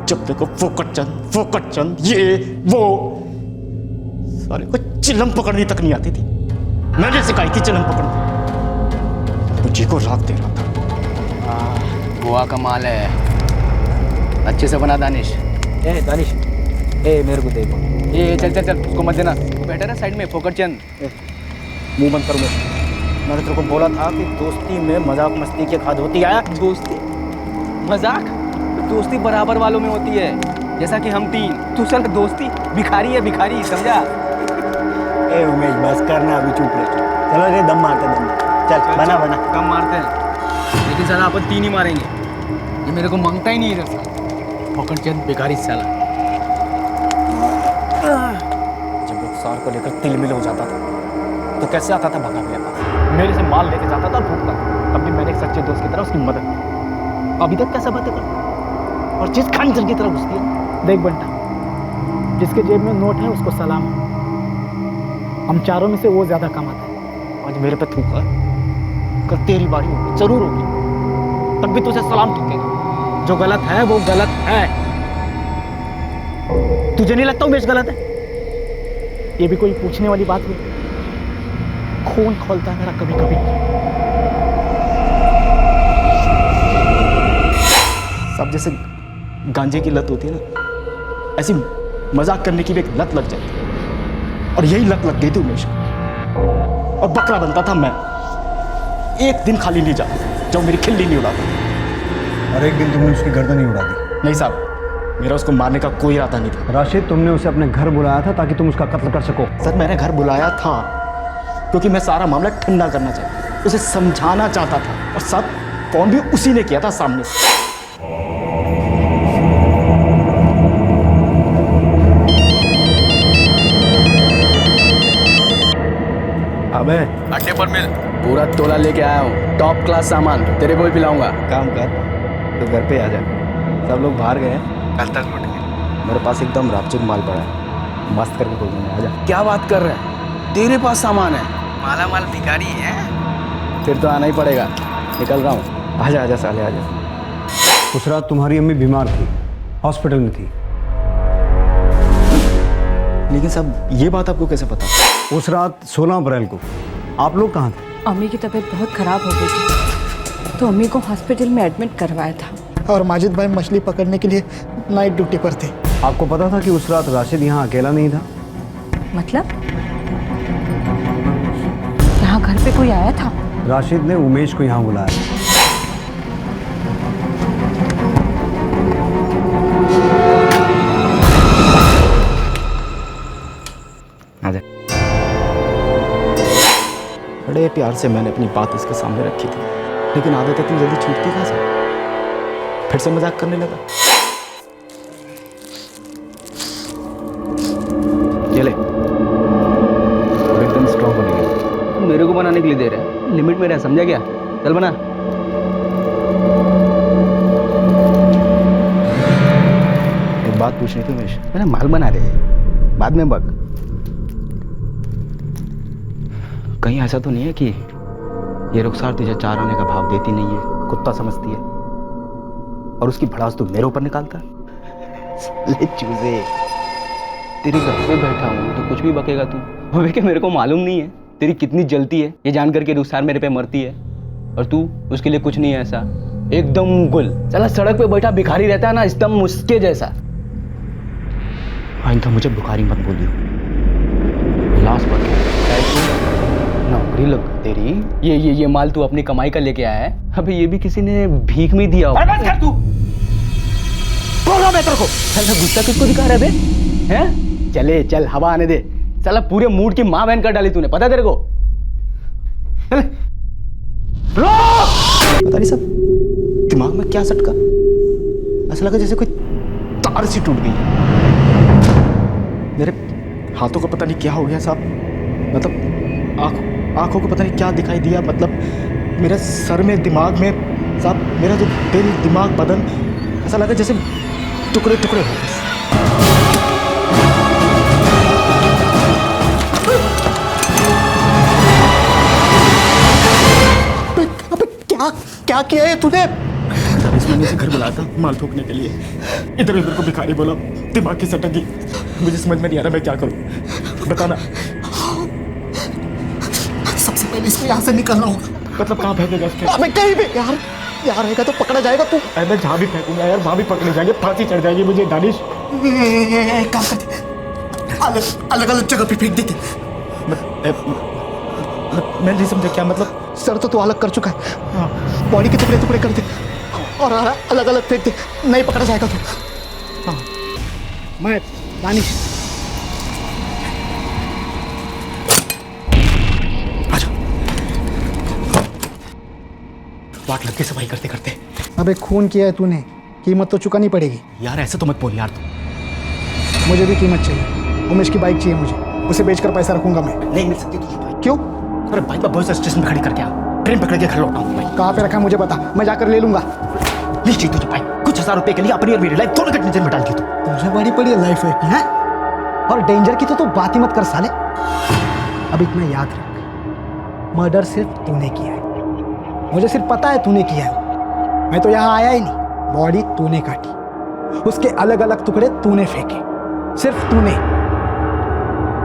जब देखो फोकट चंद ये वो। साले को चिलम पकड़नी तक नहीं आती थी। मैंने सिखाई थी चिलम पकड़नी। मुझे को रात दे रहा था। गोवा का माल है, अच्छे से बना दानिश। दानिश ए मेरे को देखो, ए चल चल चल, उसको मत देना, बैठा रहा साइड में फोकट चंद। मुंह बंद करो। मैंने तेरे को बोला था कि दोस्ती में मजाक मस्ती की खाद होती है। दोस्ती मजाक, दोस्ती बराबर वालों में होती है, जैसा कि हम तीन। तू चल दोस्ती भिखारी है, भिखारी, समझा? ए उमेश बस करना, अभी चुप रह। चलो रे दम मारते दम, चल बना बना। कम मारते हैं, लेकिन साला अपन तीन ही मारेंगे। ये मेरे को मांगता ही नहीं है इधर, फोकट चंद भिखारी साला। जब रुखसार को लेकर तिलमिल हो जाता था तो कैसे आता था भगा मेरे पास, मेरे से माल लेके जाता था, भूखता था, तब भी मैंने एक सच्चे दोस्त की तरह उसकी मदद की। अभी तक कैसे बातें करता और जिस खंजर की तरह घुसती है। देख बंटा, जिसके जेब में नोट है उसको सलाम। हम चारों में से वो ज्यादा कमाता है। आज मेरे पे थूका, कल तेरी बारी होगी, जरूर होगी, तब भी तुझे सलाम ठुकेगा। जो गलत है वो गलत है। तुझे नहीं लगता उमेश गलत है? ये भी कोई पूछने वाली बात नहीं। खून खोलता है मेरा कभी कभी। सब जैसे गांजे की लत होती है ना, ऐसी मजाक करने की भी एक लत लग जाती है, और यही लत लग गई थी उमेश को। और बकरा बनता था मैं, एक दिन खाली नहीं जाता जब मेरी खिल्ली नहीं उड़ाता। और एक दिन तुमने उसकी गर्दन ही उड़ा दी। नहीं साहब, मेरा उसको मारने का कोई इरादा नहीं था। राशिद, तुमने उसे अपने घर बुलाया था ताकि तुम उसका कत्ल कर सको। सर मैंने घर बुलाया था क्योंकि मैं सारा मामला ठंडा करना चाहता, उसे समझाना चाहता था, और सब फोन भी उसी ने किया था सामने से। अबे अड्डे पर मिल, पूरा तोला लेके आया हूँ, टॉप क्लास सामान, तेरे को भी पिलाऊंगा। काम कर, तो घर पे आ जा। सब लोग बाहर गए हैं, कल तक लौटेंगे। मेरे पास एकदम रापचिक माल पड़ा है, मस्त करके खोल दूंगा। आ जा। क्या बात कर रहे हैं, तेरे पास सामान है? माला माल भिखारी है, फिर तो आना ही पड़ेगा। निकल रहा हूँ। आजा आजा साले आजा। उस रात तुम्हारी अम्मी बीमार थी, हॉस्पिटल में थी। लेकिन साहब ये बात आपको कैसे पता? उस रात 16 अप्रैल को आप लोग कहाँ थे? अम्मी की तबीयत बहुत खराब हो गई थी, तो अम्मी को हॉस्पिटल में एडमिट करवाया था। और माजिद भाई मछली पकड़ने के लिए नाइट ड्यूटी पर थे। आपको पता था कि उस रात राशिद यहाँ अकेला नहीं था? मतलब यहाँ घर पे कोई आया था? राशिद ने उमेश को यहाँ बुलाया। आजा। बड़े प्यार से मैंने अपनी बात उसके सामने रखी थी, लेकिन आदत इतनी जल्दी छूटती कहाँ से? फिर से मजाक करने लगा। ये ले, और एकदम स्ट्रॉन्ग होने के लिए। मेरे को बनाने के लिए दे रहे हैं, लिमिट में रह, समझा क्या? चल बना। एक बात पूछनी थी उमेश। मेरा माल बना रहे, बाद में बक। कहीं ऐसा तो नहीं है कि ये रुखसार तुझे 4 आने का भाव देती नहीं है, कुत्ता समझती है, और उसकी भड़ास तू मेरे ऊपर निकालता? ले चूजे, तेरे घर पे बैठा हूँ तो कुछ भी बकेगा तू? अबे क्या मेरे को मालूम नहीं है तेरी कितनी जलती है ये जानकर के रुखसार मेरे पे मरती है, और तू उसके लिए कुछ नहीं है ऐसा, एकदम गुल। चला सड़क पे बैठा भिखारी रहता है ना, एकदम मुस्के जैसा। आइंदा मुझे बुखारी मत बोलियो, लाश बढ़ नौकरी लग तेरी। ये माल तू अपनी कमाई का लेके आया है? अबे ये भी किसी ने भीख में दिया होगा। बंद कर तू, बोल रहा मैं तेरे को। चल गुस्सा किसको दिखा रहा है बे? हैं? चले चल, हवा आने दे। साला पूरे मूड की माँ बहन कर डाली तूने, पता है तेरे को? चल पता नहीं सब दिमाग में क्या सटका, ऐसा लगा जैसे कोई तार सी टूट गई। मेरे हाथों को पता नहीं क्या हो गया साहब, मतलब आंखों को पता नहीं क्या दिखाई दिया, मतलब मेरे सर में दिमाग में साहब, मेरा जो दिल दिमाग बदन ऐसा लगा जैसे टुकड़े टुकड़े हो गए। क्या किया है तूने? मैंने इसे घर बुलाया था माल ठोकने के लिए, इधर उधर को भिखारी बोला, दिमाग की सटकी, मुझे समझ में नहीं आ रहा मैं क्या करूं, बताना। सबसे पहले इसको यहाँ से निकलना होगा। मतलब कहाँ फेंकेगा इसके? अबे कहीं भी यार, यहाँ रहेगा तो पकड़ा जाएगा तू। अरे मैं जहाँ भी फेंकूंगा यार वहाँ भी पकड़े जाएंगे, फांसी चढ़ जाएगी मुझे दानिश। एक काम करते, अलग अलग जगह पे फेंक देते। मैं नहीं समझा क्या मतलब। सर तो तू अलग कर चुका है, बॉडी के टुकड़े टुकड़े कर दे और अलग अलग फेंक दे, नहीं पकड़ा जाएगा तू। मैं दानिश वाट लग के सफाई करते करते। अबे खून किया है तूने, कीमत तो चुकानी पड़ेगी। यार ऐसे तो मत बोल यार तू। मुझे भी कीमत चाहिए, उमेश की बाइक चाहिए मुझे, उसे बेचकर पैसा रखूंगा मैं। नहीं मिल सकती तुझे बाइक। क्यों? अरे बाइक मैं बस स्टेशन पे खड़ी करके आ, ट्रेन पकड़ के घर लौटा हूँ। बाइक कहाँ पे रखा है मुझे बता, मैं जाकर ले लूंगा। नहीं चाहिए तुझे बाइक, कुछ हजार रुपए के लिए अपनी और मेरी लाइफ दोनों कटने में डाल दी तू। तुझे बड़ी पड़ी है लाइफ की है, और डेंजर की तो तू बात ही मत कर साले। अब इतना याद रख, मर्डर सिर्फ तूने किया है, मुझे सिर्फ पता है तूने किया है। मैं तो यहाँ आया ही नहीं, बॉडी तूने काटी, उसके अलग अलग टुकड़े तूने फेंके, सिर्फ तूने।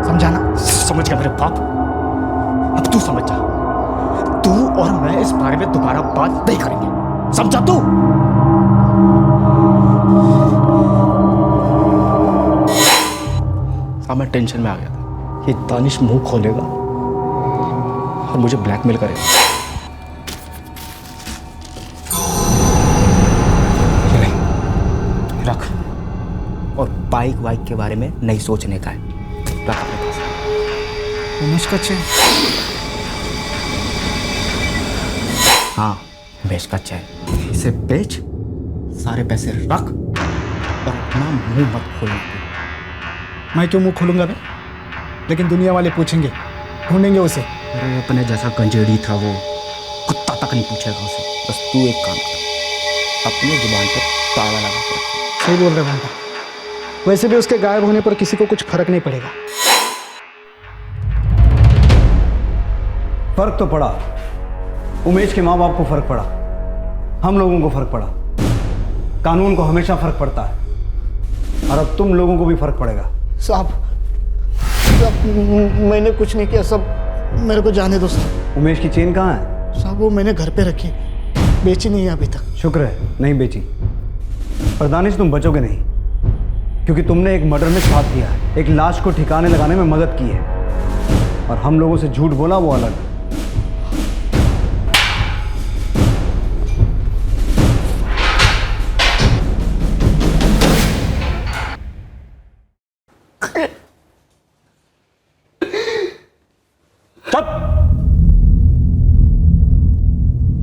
समझा ना? समझ गया मेरे बाप, अब तू समझ जा। तू और मैं इस बारे में दोबारा बात नहीं करेंगे, समझा तू? अब मैं टेंशन में आ गया था, ये दानिश मुंह खोलेगा और मुझे ब्लैकमेल करेगा। रख, और बाइक वाइक के बारे में नहीं सोचने का है, रख अपने पास। उमेश का चेन? हाँ बेच का चैन, इसे बेच, सारे पैसे रख और अपना मुंह मत खोलना। मैं क्यों मुंह खोलूंगा मैं? लेकिन दुनिया वाले पूछेंगे, ढूंढेंगे उसे। अरे अपने जैसा गंजेड़ी था वो, कुत्ता तक नहीं पूछेगा उसे। बस तू एक काम कर, अपनी जुबान पर ताला लगा कर। सही बोल रहे भंटा, वैसे भी उसके गायब होने पर किसी को कुछ फर्क नहीं पड़ेगा। फर्क तो पड़ा, उमेश के माँ बाप को फर्क पड़ा, हम लोगों को फर्क पड़ा, कानून को हमेशा फर्क पड़ता है, और अब तुम लोगों को भी फर्क पड़ेगा। साहब मैंने कुछ नहीं किया, सब मेरे को जाने दो साहब। उमेश की चेन कहाँ है? साहब वो मैंने घर पे रखी, बेची नहीं है अभी तक। शुक्र है नहीं बेची, पर दानिश तुम बचोगे नहीं, क्योंकि तुमने एक मर्डर में साथ दिया है, एक लाश को ठिकाने लगाने में मदद की है, और हम लोगों से झूठ बोला वो अलग।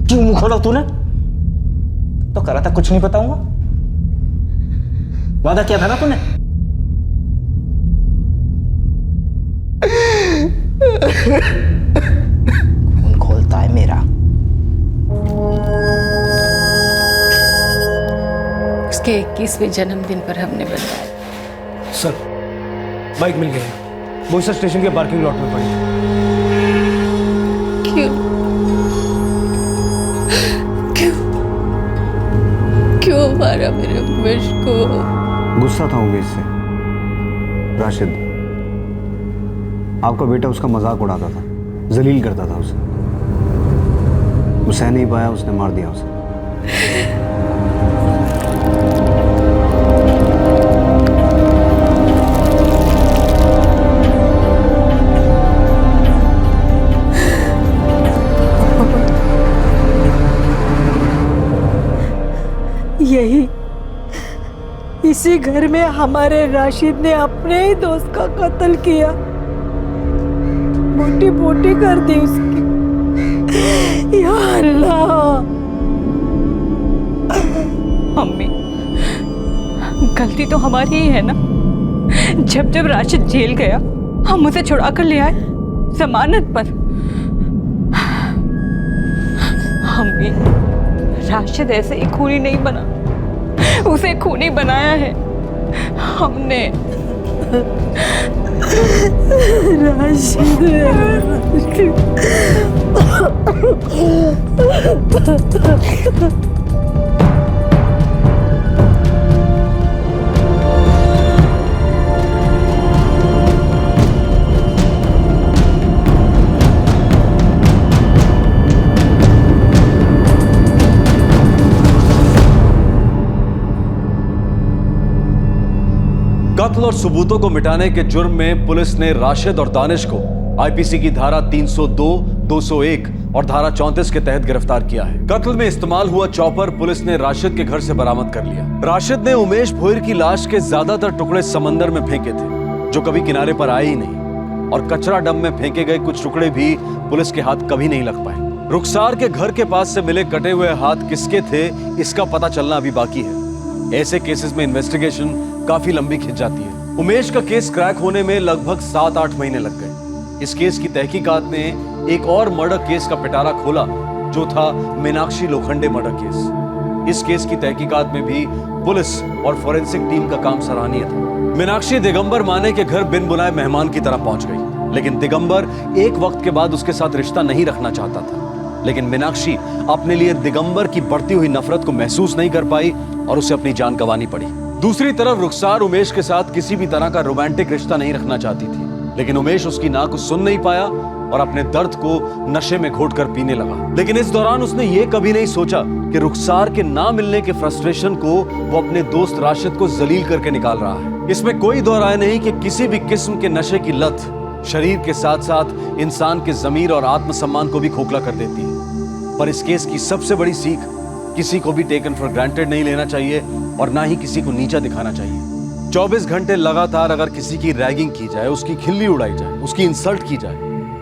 क्यों मुंह खोला तूने? तो करा था कुछ नहीं बताऊंगा, वादा किया था ना तूने। खून खोलता है मेरा। उसके 21वें जन्मदिन पर हमने बनवाया। सर बाइक मिल गई है, बोईसर स्टेशन के पार्किंग लॉट में पड़ी है। क्यों क्यों मारा मेरे उमेश को? गुस्सा था उमेश से। राशिद, आपका बेटा उसका मजाक उड़ाता था, जलील करता था उसे, वो सह नहीं पाया, उसने मार दिया उसे। यही इसी घर में हमारे राशिद ने अपने ही दोस्त का कत्ल किया, मोटी मोटी कर दी उसकी। या अल्लाह। मम्मी, गलती तो हमारी ही है ना। जब जब राशिद जेल गया हम उसे छुड़ा कर ले आए जमानत पर। मम्मी, राशिद ऐसे ही खूनी नहीं बना, उसे खूनी बनाया है हमने। राशिद कत्ल और सबूतों को मिटाने के जुर्म में पुलिस ने राशिद और दानिश को आईपीसी की धारा 302, 201 और धारा 34 के तहत गिरफ्तार किया है। कत्ल में इस्तेमाल हुआ चॉपर पुलिस ने राशिद के घर से बरामद कर लिया। राशिद ने उमेश भोईर की लाश के ज्यादातर टुकड़े समंदर में फेंके थे, जो कभी किनारे पर आए ही नहीं, और कचरा डंप में फेंके गए कुछ टुकड़े भी पुलिस के हाथ कभी नहीं लग पाए। रुखसार के घर के पास से मिले कटे हुए हाथ किसके थे, इसका पता चलना अभी बाकी है। ऐसे केसेस में इन्वेस्टिगेशन काफी लंबी खिंच जाती है। उमेश का केस क्रैक होने में लगभग 7-8 महीने लग गए। इस केस की तहकीकात ने एक और मर्डर केस का पिटारा खोला, जो था मीनाक्षी लोखंडे मर्डर केस। इस केस की तहकीकात में भी पुलिस और फोरेंसिक टीम का काम सराहनीय था। मीनाक्षी दिगंबर माने के घर बिन बुलाए मेहमान की तरह पहुंच गई, लेकिन दिगंबर एक वक्त के बाद उसके साथ रिश्ता नहीं रखना चाहता था। लेकिन मीनाक्षी अपने लिए दिगंबर की बढ़ती हुई नफरत को महसूस नहीं कर पाई और उसे अपनी जान गंवानी पड़ी। दूसरी तरफ रुखसार उमेश के साथ किसी भी तरह का रोमांटिक रिश्ता नहीं रखना चाहती थी, लेकिन उमेश उसकी ना को सुन नहीं पाया और अपने दर्द को नशे में घोटकर पीने लगा। लेकिन इस दौरान उसने ये कभी नहीं सोचा कि रुखसार के ना मिलने के फ्रस्ट्रेशन को वो अपने दोस्त राशिद को जलील करके निकाल रहा है। इसमें कोई दो राय नहीं कि किसी भी किस्म के नशे की लत शरीर के साथ साथ इंसान के जमीर और आत्मसम्मान को भी खोखला कर देती है। पर इस केस की सबसे बड़ी सीख, किसी को भी टेकन फॉर ग्रांटेड नहीं लेना चाहिए और ना ही किसी को नीचा दिखाना चाहिए। 24 घंटे लगातार अगर किसी की रैगिंग की जाए, उसकी खिल्ली उड़ाई जाए, उसकी इंसल्ट की जाए,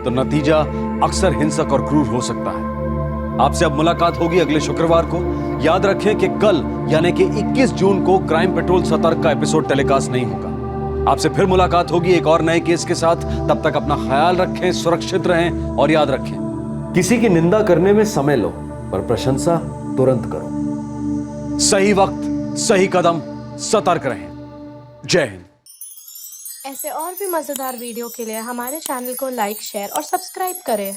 तो नतीजा अक्सर हिंसक और क्रूर हो सकता है। आपसे अब मुलाकात होगी अगले शुक्रवार को। याद रखें कि कल यानी कि 21 जून को क्राइम पेट्रोल सतर्क का एपिसोड टेलीकास्ट नहीं होगा। आपसे फिर मुलाकात होगी एक और नए केस के साथ। तब तक अपना ख्याल रखें, सुरक्षित रहें और याद रखें, किसी की निंदा करने में समय लो, पर प्रशंसा तुरंत करो। सही वक्त, सही कदम, सतर्क रहें। जय हिंद। ऐसे और भी मजेदार वीडियो के लिए हमारे चैनल को लाइक, शेयर और सब्सक्राइब करें।